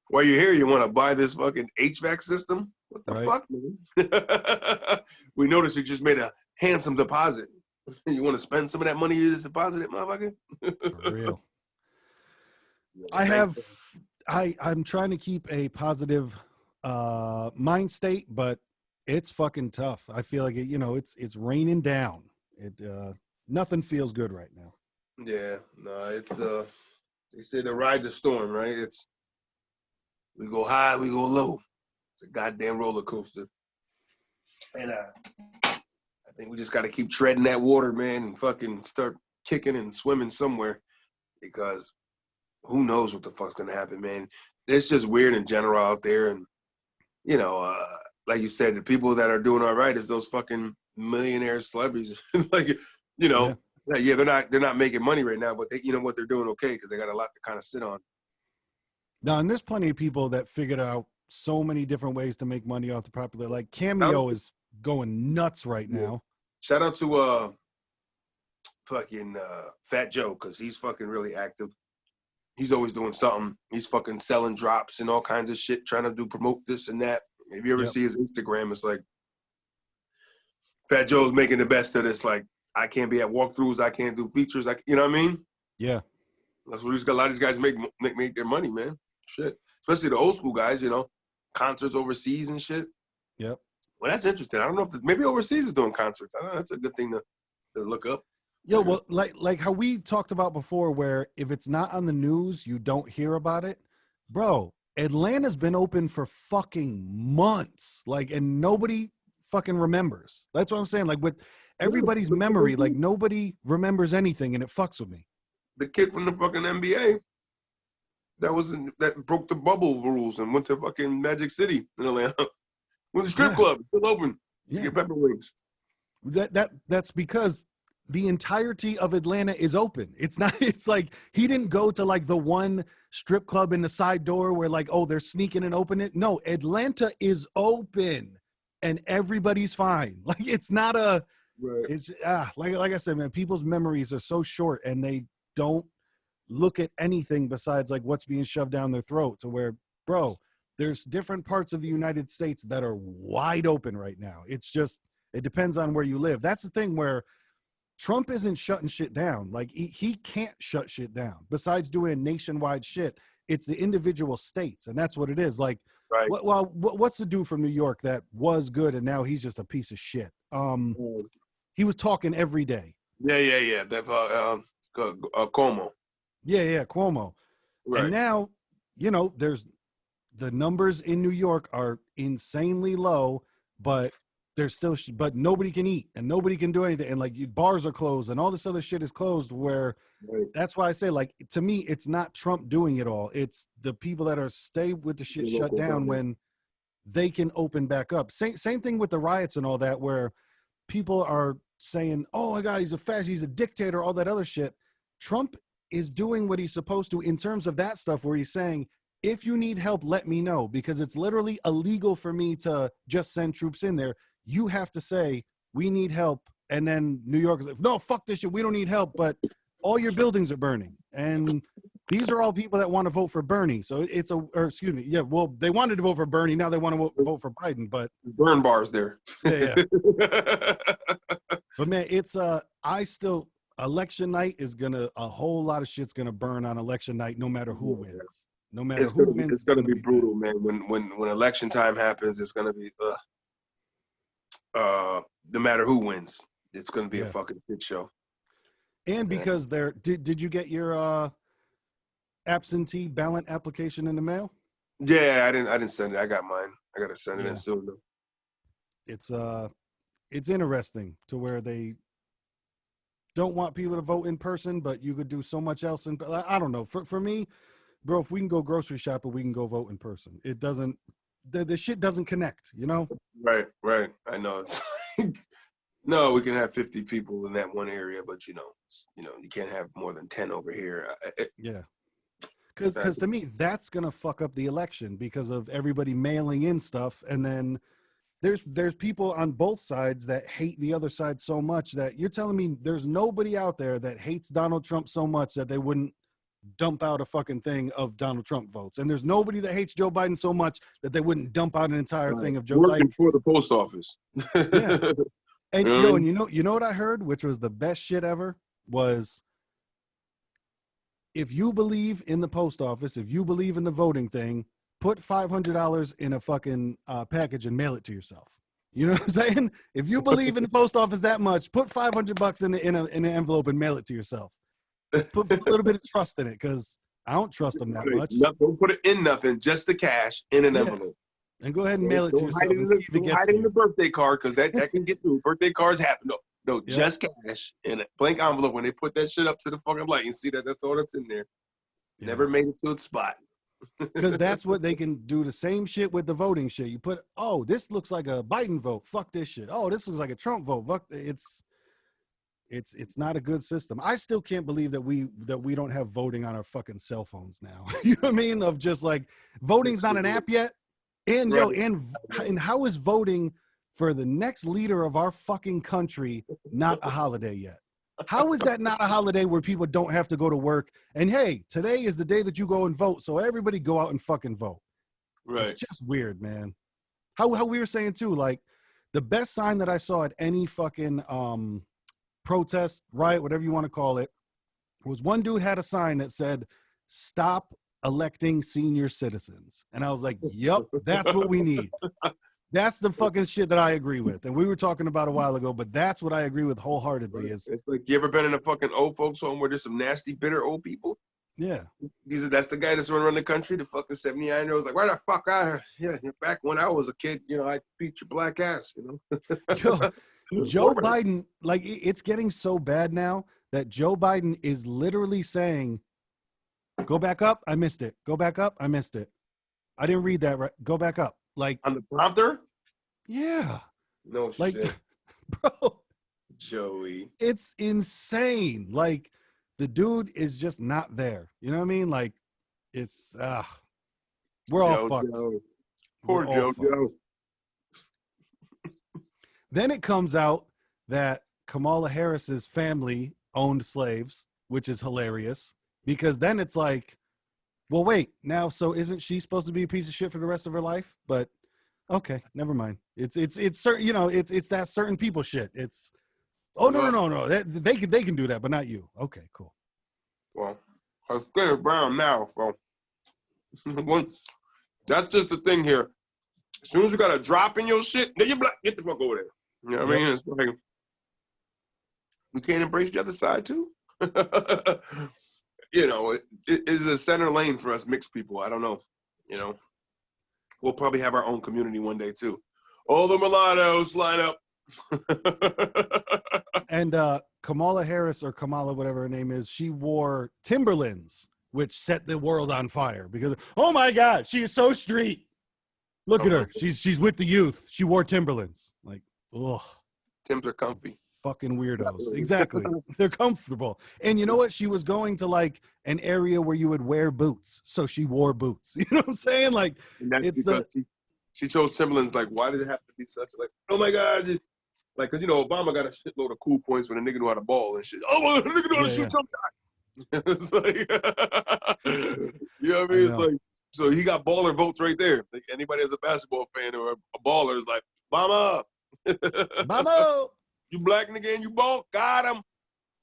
while you're here, you want to buy this fucking HVAC system? What the fuck, man? We noticed you just made a handsome deposit. You want to spend some of that money you just deposited, motherfucker? For real. I'm trying to keep a positive mind state, but it's fucking tough. I feel like it, you know, it's raining down. Nothing feels good right now. Yeah, no, it's they say to ride the storm, right? It's we go high, we go low. It's a goddamn roller coaster. And I think we just got to keep treading that water, man, and fucking start kicking and swimming somewhere, because who knows what the fuck's gonna happen, man. It's just weird in general out there, and you know, like you said, the people that are doing all right is those fucking millionaire celebrities. Like, you know, they're not making money right now, but they, you know what, they're doing okay because they got a lot to kind of sit on. No, and there's plenty of people that figured out so many different ways to make money off the popular. Like Cameo is going nuts right now. Shout out to fucking Fat Joe, because he's fucking really active. He's always doing something. He's fucking selling drops and all kinds of shit, trying to promote this and that. If you ever see his Instagram, it's like Fat Joe's making the best of this. Like, I can't be at walkthroughs, I can't do features, you know what I mean? Yeah. That's where a lot of these guys make their money, man. Shit. Especially the old school guys, you know, concerts overseas and shit. Yep. Well, that's interesting. I don't know if maybe overseas is doing concerts. I don't know, that's a good thing to look up. Yo, well, like how we talked about before, where if it's not on the news, you don't hear about it. Bro, Atlanta's been open for fucking months, like, and nobody fucking remembers. That's what I'm saying. Like, with everybody's memory, like, nobody remembers anything, and it fucks with me. The kid from the fucking NBA that broke the bubble rules and went to fucking Magic City in Atlanta. Went to the strip club, still open. Yeah. Get pepper wings. That's because the entirety of Atlanta is open. It's not, it's like he didn't go to like the one strip club in the side door where like, oh, they're sneaking and open it. No, Atlanta is open and everybody's fine. Like, it's not it's like I said, man, people's memories are so short and they don't look at anything besides like what's being shoved down their throat, to where, bro, there's different parts of the United States that are wide open right now. It's just, it depends on where you live. That's the thing where Trump isn't shutting shit down. Like he can't shut shit down besides doing nationwide shit. It's the individual states. And that's what it is. Like, Right. What's the dude from New York that was good and now he's just a piece of shit? He was talking every day. Yeah. That Cuomo. Yeah, Cuomo. Right. And now, you know, there's the numbers in New York are insanely low, but there's still, but nobody can eat and nobody can do anything. And like bars are closed and all this other shit is closed, where that's why I say, like, to me, it's not Trump doing it all. It's the people that are stay with the shit shut down when they can open back up. Same thing with the riots and all that, where people are saying, oh my God, he's a fascist, he's a dictator, all that other shit. Trump is doing what he's supposed to in terms of that stuff, where he's saying, if you need help, let me know, because it's literally illegal for me to just send troops in there. You have to say, we need help. And then New York is like, no, fuck this shit. We don't need help. But all your buildings are burning. And these are all people that want to vote for Bernie. So it's well, they wanted to vote for Bernie. Now they want to vote for Biden, but burn bars there. Yeah. But man, it's election night is a whole lot of shit's gonna burn on election night, no matter who wins. No matter who wins, it's gonna be brutal, man. When election time happens, it's gonna be no matter who wins, it's gonna be a fucking shit show. And because did you get your absentee ballot application in the mail? Yeah, I didn't send it. I got mine. I gotta send it in soon though. It's interesting to where they don't want people to vote in person, but you could do so much else. I don't know. For me, bro, if we can go grocery shopping, we can go vote in person. It doesn't, the shit doesn't connect, you know? Right. I know. It's no, we can have 50 people in that one area, but you can't have more than 10 over here. Yeah. Because to me, that's going to fuck up the election because of everybody mailing in stuff. And then there's people on both sides that hate the other side so much that you're telling me there's nobody out there that hates Donald Trump so much that they wouldn't dump out a fucking thing of Donald Trump votes. And there's nobody that hates Joe Biden so much that they wouldn't dump out an entire thing of Joe Biden. Working for the post office. Yeah. And you know what I heard, which was the best shit ever, was if you believe in the post office, if you believe in the voting thing, put $500 in a fucking package and mail it to yourself. You know what I'm saying? If you believe in the post office that much, put $500 in an envelope and mail it to yourself. Put a little bit of trust in it, because I don't trust them that much. Don't put it in nothing, just the cash in an envelope. And go ahead and mail it to yourself and see if it gets hide it in the birthday card, because that can get through. Birthday cards happen. No, just cash in a blank envelope. When they put that shit up to the fucking light, you see that's all that's in there. Yeah. Never made it to its spot. Because that's what they can do. The same shit with the voting shit. You put, oh, this looks like a Biden vote. Fuck this shit. Oh, this looks like a Trump vote. Fuck. It's not a good system. I still can't believe that we don't have voting on our fucking cell phones now. You know what I mean? Of just like, voting's not an app yet. And right. And how is voting for the next leader of our fucking country not a holiday yet? How is that not a holiday where people don't have to go to work? And hey, today is the day that you go and vote, so everybody go out and fucking vote. Right. It's just weird, man. How we were saying too, like the best sign that I saw at any fucking protest, riot, whatever you want to call it, was one dude had a sign that said, "Stop electing senior citizens." And I was like, yep, that's what we need. That's the fucking shit that I agree with. And we were talking about a while ago, but that's what I agree with wholeheartedly. It's like, you ever been in a fucking old folks home where there's some nasty, bitter old people? Yeah. That's the guy that's running around the country, the fucking 79-year-old's like, why the fuck back when I was a kid, I beat your black ass, Yo, Joe Biden, like, it's getting so bad now that Joe Biden is literally saying, go back up, I missed it. Go back up, I missed it. I didn't read that right. Go back up. Like on the prompter? Yeah. No shit. Bro. Joey. It's insane. Like the dude is just not there. You know what I mean? Like it's we're all fucked. Poor Joe. Then it comes out that Kamala Harris's family owned slaves, which is hilarious. because then it's like, well, wait, now, so isn't she supposed to be a piece of shit for the rest of her life? But okay, never mind. It's certain, you know, it's that certain people shit. It's, oh, no. They can do that, but not you. Okay, cool. Well, her skin is brown now, so that's just the thing here. As soon as you got a drop in your shit, then you're black. Get the fuck over there. You know what I mean? It's like, we can't embrace the other side too. You know, it is a center lane for us mixed people. I don't know. You know, we'll probably have our own community one day too. All the mulattoes line up. And Kamala Harris, or Kamala, whatever her name is, she wore Timberlands, which set the world on fire because, oh my God, she is so street. Look at her. She's with the youth. She wore Timberlands. Like, ugh. Timbs are comfy. Fucking weirdos. Exactly. They're comfortable. And you know what? She was going to like an area where you would wear boots. So she wore boots. You know what I'm saying? Like, and that's it's because she chose Timberlands. Like, why did it have to be such like, oh my God. Like, cause you know, Obama got a shitload of cool points when a nigga knew how to ball and shit. Oh, well, a nigga knew how to shoot jump shot. It's like, you know what I mean? It's like, so he got baller votes right there. Like, anybody as a basketball fan or a baller is like, Obama. Obama. You black nigga and you bald, got him.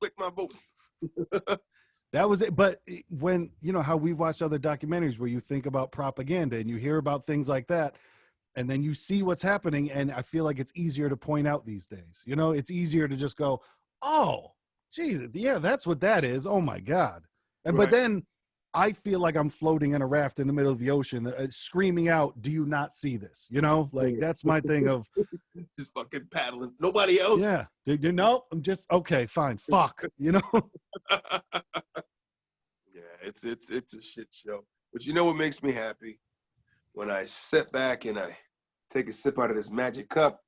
Click my vote. That was it. But when, you know, how we've watched other documentaries where you think about propaganda and you hear about things like that, and then you see what's happening, and I feel like it's easier to point out these days. You know, it's easier to just go, oh, Jesus, yeah, that's what that is. Oh, my God. And Right. But then I feel like I'm floating in a raft in the middle of the ocean, screaming out, do you not see this? You know, like, that's my thing of just fucking paddling. Nobody else. Yeah. You know, I'm just, okay, fine. Fuck, you know? Yeah, it's a shit show. But you know what makes me happy? When I sit back and I take a sip out of this magic cup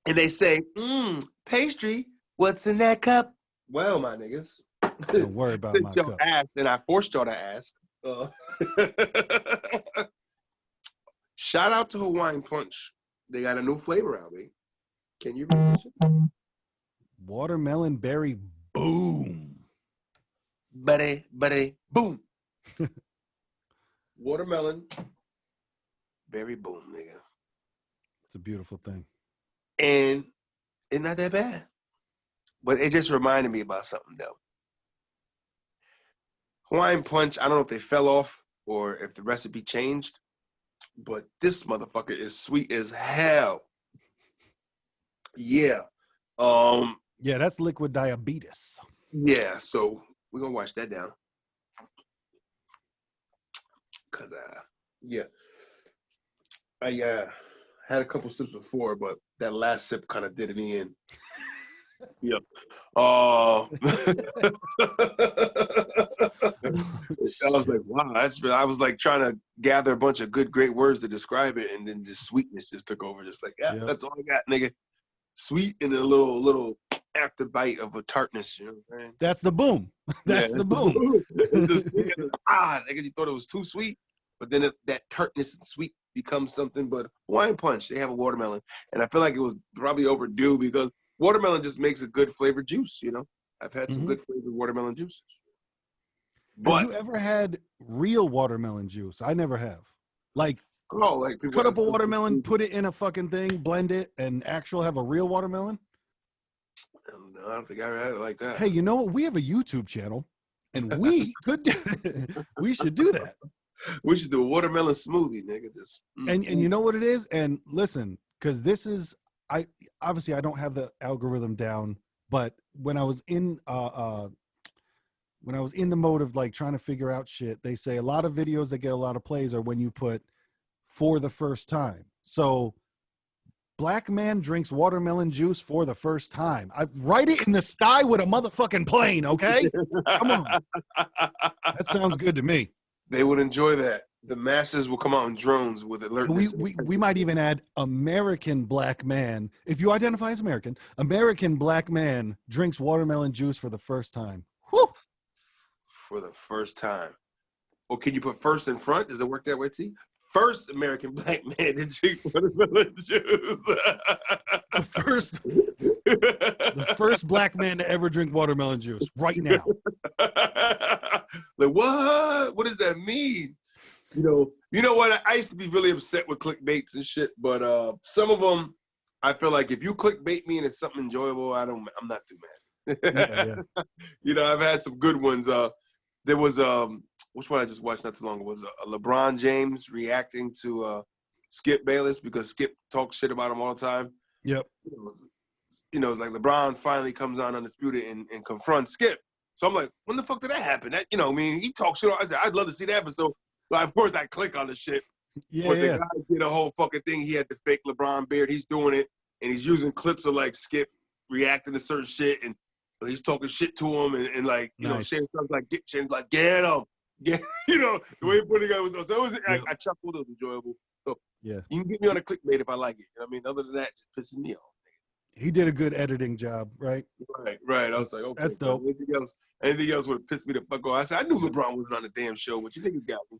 and they say, pastry, what's in that cup? Well, my niggas. Don't worry about my cup. Asked, and I forced y'all to ask. Shout out to Hawaiian Punch. They got a new flavor out, baby. Can you read this shit? Watermelon berry boom. Buddy, boom. Watermelon berry boom, nigga. It's a beautiful thing. And it's not that bad. But it just reminded me about something, though. Hawaiian Punch, I don't know if they fell off or if the recipe changed, but this motherfucker is sweet as hell. Yeah. Yeah, that's liquid diabetes. Yeah, so we're going to wash that down. Because, I had a couple sips before, but that last sip kind of did it in. Yep. I was like, wow, I was like trying to gather a bunch of great words to describe it, and then the sweetness just took over. Just like, that's all I got, nigga. Sweet and a little after bite of a tartness, you know what I'm saying? That's the boom. That's the boom. Nigga, you thought it was too sweet, but then that tartness and sweet becomes something. But Hawaiian Punch, they have a watermelon, and I feel like it was probably overdue because watermelon just makes a good flavored juice, you know? I've had some good flavored watermelon juices. But have you ever had real watermelon juice? I never have. Like cut up a watermelon, put it in a fucking thing, blend it, and have a real watermelon? No, I don't think I ever had it like that. Hey, you know what? We have a YouTube channel, and we we should do that. We should do a watermelon smoothie, nigga. And you know what it is? And listen, because this is, I don't have the algorithm down, but when I was in the mode of like trying to figure out shit, they say a lot of videos that get a lot of plays are when you put for the first time. So black man drinks watermelon juice for the first time. I write it in the sky with a motherfucking plane, okay? Come on. That sounds good to me. They would enjoy that. The masses will come out in drones with alertness. We might even add American black man. If you identify as American black man drinks watermelon juice for the first time. Whew. For the first time. Well, can you put first in front? Does it work that way, T? First American black man to drink watermelon juice. The first The first black man to ever drink watermelon juice right now. Like, what? What does that mean? You know what? I used to be really upset with clickbaits and shit, but some of them, I feel like if you clickbait me and it's something enjoyable, I'm not too mad. Yeah. You know, I've had some good ones. There was which one I just watched not too long ago was LeBron James reacting to Skip Bayless because Skip talks shit about him all the time. Yep. You know, it's like LeBron finally comes on Undisputed and confronts Skip. So I'm like, when the fuck did that happen? That, you know, I mean, he talks shit. I said, I'd love to see that episode. But of course, I click on the shit. Yeah, But the guy did a whole fucking thing. He had the fake LeBron beard. He's doing it, and he's using clips of like Skip reacting to certain shit, and he's talking shit to him, and like, you know, saying stuff like get him, get, you know, the way he put it was. So it was, I chuckled. It was enjoyable. So yeah, you can get me on a clickbait if I like it. You know what I mean, other than that, it just pisses me off. He did a good editing job, right? Right. I was like, okay, that's dope. Anything else would have pissed me the fuck off. I said, I knew LeBron wasn't on the damn show, but you think he got me.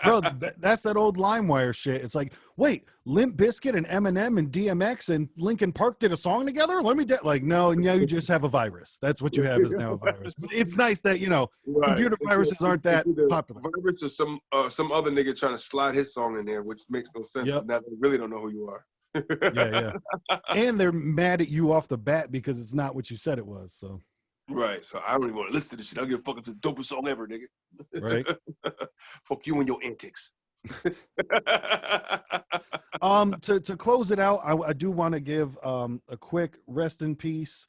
Bro, that's that old LimeWire shit. It's like, wait, Limp Bizkit and Eminem and DMX and Linkin Park did a song together? Let me like, no, you just have a virus. That's what you have is now a virus. But it's nice that, you know, computer viruses aren't that popular. Virus or some other nigga trying to slide his song in there, which makes no sense. Now they really don't know who you are. Yeah. And they're mad at you off the bat because it's not what you said it was. So right. So I don't even want to listen to this shit. I don't give a fuck if it's the dopest song ever, nigga. Right. Fuck you and your antics. To close it out, I do want to give a quick rest in peace.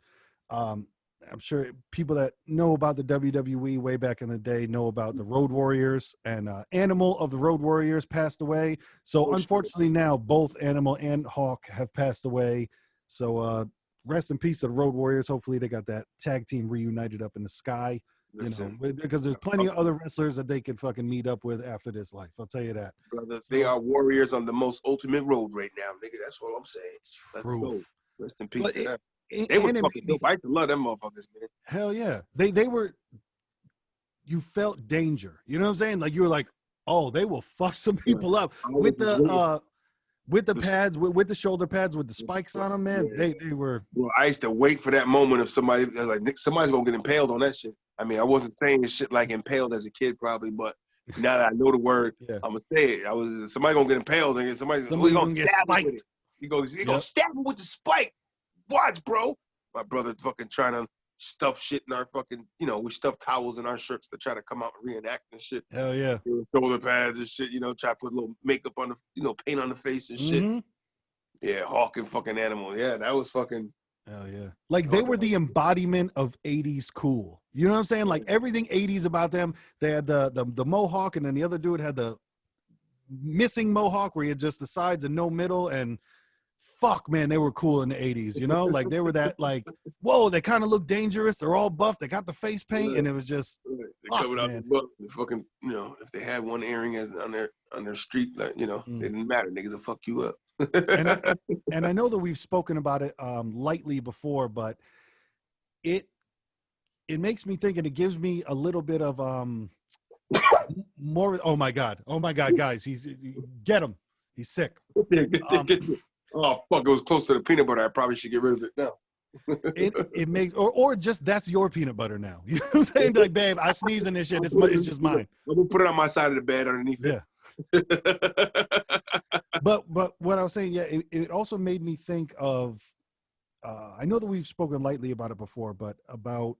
I'm sure people that know about the WWE way back in the day know about the Road Warriors, and Animal of the Road Warriors passed away. So unfortunately now both Animal and Hawk have passed away. So rest in peace to the Road Warriors. Hopefully they got that tag team reunited up in the sky. Listen, you know, because there's plenty of other wrestlers that they can fucking meet up with after this life. I'll tell you that. Brother, they are warriors on the most ultimate road right now, nigga. That's all I'm saying. Let's go. Rest in peace to them. They were fucking dope. I used to love them motherfuckers, man. Hell yeah. They were, you felt danger. You know what I'm saying? Like you were like, oh, they will fuck some people up with the pads, with the shoulder pads, with the spikes on them, man. They were. Well, I used to wait for that moment of somebody like Nick, somebody's gonna get impaled on that shit. I mean, I wasn't saying shit like impaled as a kid probably, but now that I know the word, I'm gonna say it. Somebody gonna get impaled and somebody's gonna get spiked. With it. He gonna stab him with the spike. Watch, bro. My brother fucking trying to stuff shit in our fucking, you know, we stuff towels in our shirts to try to come out and reenact and shit. Hell yeah. Shoulder pads and shit, you know, try to put a little makeup on the, you know, paint on the face and shit. Yeah, Hawk and fucking Animal. Yeah, that was fucking. Hell yeah. Like they were the embodiment of 80s cool. You know what I'm saying? Like everything 80s about them. They had the mohawk, and then the other dude had the missing mohawk where he had just the sides and no middle, and fuck, man, they were cool in the 80s, you know? Like, they were that, like, whoa, they kind of look dangerous. They're all buff. They got the face paint, and it was just, they covered up the buff. They fucking, you know, if they had one earring on their street, like, you know, it didn't matter. Niggas will fuck you up. and I know that we've spoken about it lightly before, but it makes me think, and it gives me a little bit of more. Oh my god, guys, get him. He's sick. Oh fuck! It was close to the peanut butter. I probably should get rid of it now. it makes or just that's your peanut butter now. You know what I'm saying? Like, babe, I sneeze in this shit. It's just mine. I'm gonna put it on my side of the bed underneath it. But what I was saying, yeah, it also made me think of. I know that we've spoken lightly about it before, but about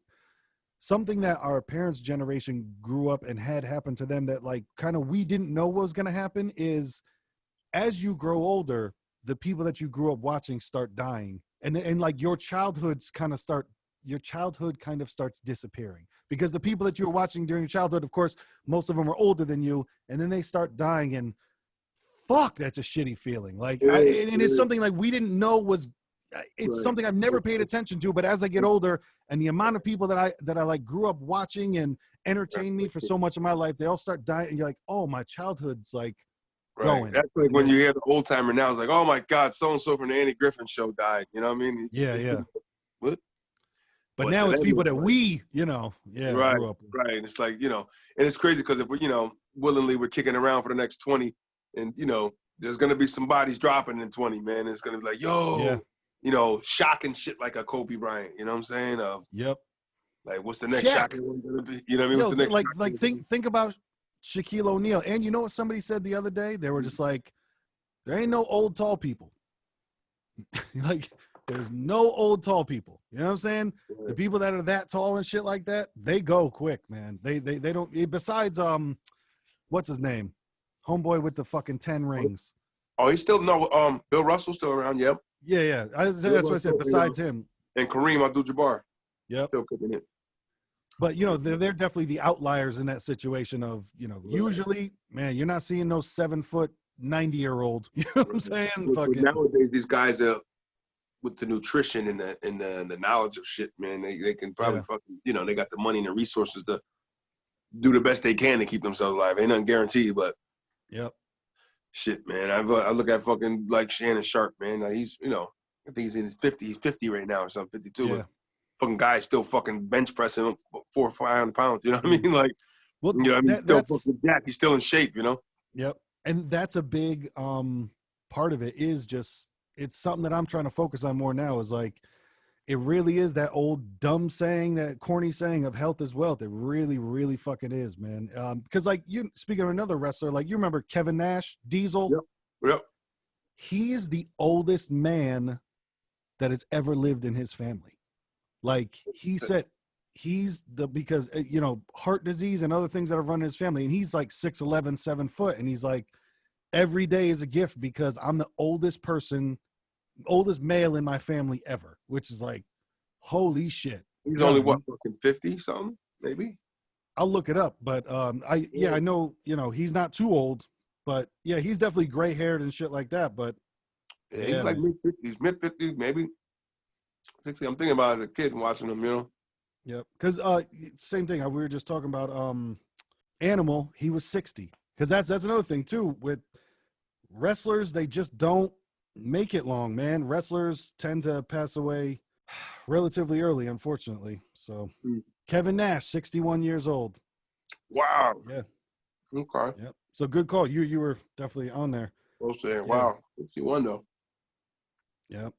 something that our parents' generation grew up and had happen to them that, like, kind of we didn't know was going to happen is, as you grow older, the people that you grew up watching start dying, and like your childhood kind of starts disappearing, because the people that you were watching during your childhood, of course, most of them are older than you, and then they start dying, and fuck, that's a shitty feeling. Like, and it's something like we didn't know was. It's something I've never paid attention to, but as I get older, and the amount of people that I like grew up watching and entertained me for so much of my life, they all start dying, and you're like, oh, my childhood's like. Going. That's like when you hear the old timer now, it's like, oh my God, so and so from the Andy Griffin show died. You know what I mean? Yeah. What? But now it's people that we, you know, grew up with. Right. And it's like, you know, and it's crazy because if we, you know, willingly we're kicking around for the next 20, and you know, there's gonna be some bodies dropping in 20, man. It's gonna be like, yo, shocking shit like a Kobe Bryant. You know what I'm saying? Yep. Like, what's the next Shaq. shocking one gonna be? You know what I mean? Yo, What's the next? like think about Shaquille O'Neal. And you know what somebody said the other day? They were just like, there ain't no old tall people. Like, there's no old tall people. You know what I'm saying? Yeah. The people that are that tall and shit like that, they go quick, man. They don't. Besides, what's his name? Homeboy with the fucking 10 rings. Oh, he's still Bill Russell's still around. Yep. Yeah. That's what I said. Besides him, and Kareem Abdul-Jabbar. Yep. Still cooking it. But they're definitely the outliers in that situation of usually, man, you're not seeing no 7 foot 90-year-old. You know what I'm saying? Fucking nowadays, these guys are with the nutrition and the knowledge of shit, man. They can probably fucking they got the money and the resources to do the best they can to keep themselves alive. Ain't nothing guaranteed, but shit, man. I look at fucking like Shannon Sharp, man. Like he's I think he's in his 50s. He's 50 right now or something, 52. Yeah. But fucking guy still fucking bench pressing 400 or 500 pounds. You know what I mean? Like, well, still fucking jack. He's still in shape. Yep. And that's a big part of it is just it's something that I'm trying to focus on more now is like it really is that old dumb saying, that corny saying of health is wealth. It really, really fucking is, man. Because like you speaking of another wrestler, like you remember Kevin Nash, Diesel? Yep. He's the oldest man that has ever lived in his family. Like he said, because heart disease and other things that have run in his family, and he's like 6'11", 7 foot, and he's like, every day is a gift because I'm the oldest male in my family ever, which is like, holy shit. He's only what, fucking 50 something, maybe? I'll look it up, but I know, he's not too old, but yeah, he's definitely gray haired and shit like that. But yeah, he's like mid 50s, maybe 60. I'm thinking about as a kid watching him, Yep. Because same thing. We were just talking about Animal. He was 60. Because that's another thing too with wrestlers. They just don't make it long, man. Wrestlers tend to pass away relatively early, unfortunately. So Kevin Nash, 61 years old. Wow. Yeah. Okay. Yep. So good call. You were definitely on there. Close to it. Wow. 61 though. Yep.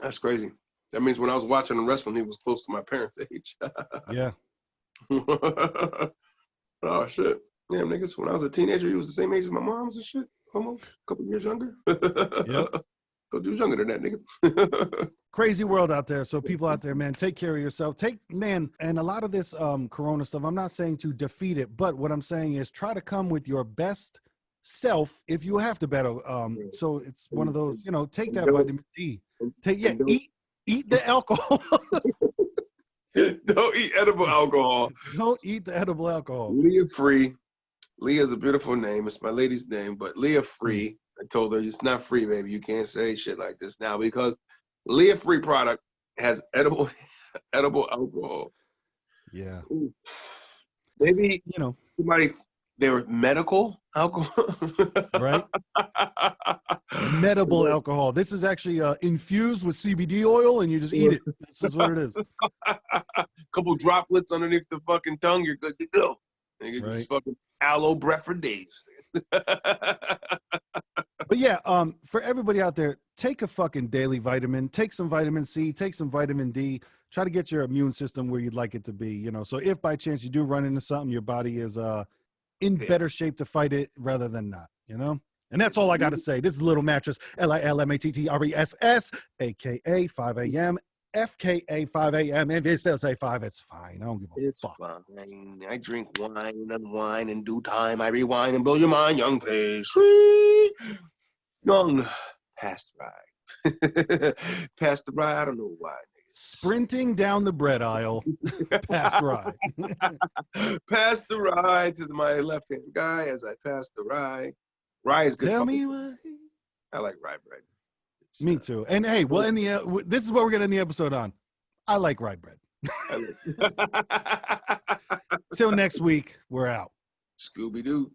That's crazy. That means when I was watching him wrestling, he was close to my parents' age. Yeah. Oh shit. Yeah, niggas. When I was a teenager, he was the same age as my mom's and shit. Almost a couple years younger. Yep. So he was younger than that, nigga. Crazy world out there. So people out there, man, take care of yourself. And a lot of this corona stuff, I'm not saying to defeat it, but what I'm saying is try to come with your best self if you have to battle. So it's one of those, take that vitamin D. Eat the alcohol. Don't eat edible alcohol. Don't eat the edible alcohol. Leah Free. Leah's a beautiful name. It's my lady's name, but Leah Free. I told her it's not free, baby. You can't say shit like this now because Leah Free product has edible alcohol. Yeah. Ooh. Maybe somebody they were medical alcohol. Right. Medical alcohol. This is actually infused with CBD oil, and you just eat it. That's just what it is. Couple droplets underneath the fucking tongue, you're good to go. And you just fucking aloe breath for days. But yeah, for everybody out there, take a fucking daily vitamin, take some vitamin C, take some vitamin D, try to get your immune system where you'd like it to be, So if by chance you do run into something, your body is in better shape to fight it rather than not, And that's all I got to say. This is Little Mattress, LILMATTRESS, aka 5 a.m. FKA 5 a.m. If it still say 5, it's fine. I don't give a fuck. Fine. I drink wine and wine in due time. I rewind and blow your mind, young pastry. Young past ride. Past the ride, I don't know why. Sprinting down the bread aisle, past ride. Pass the ride to my left-hand guy as I pass the rye. Rye is good. Tell me why. I like rye bread. Me too. And hey, well, this is what we're gonna end the episode on. I like rye bread. Till next week, we're out. Scooby-Doo.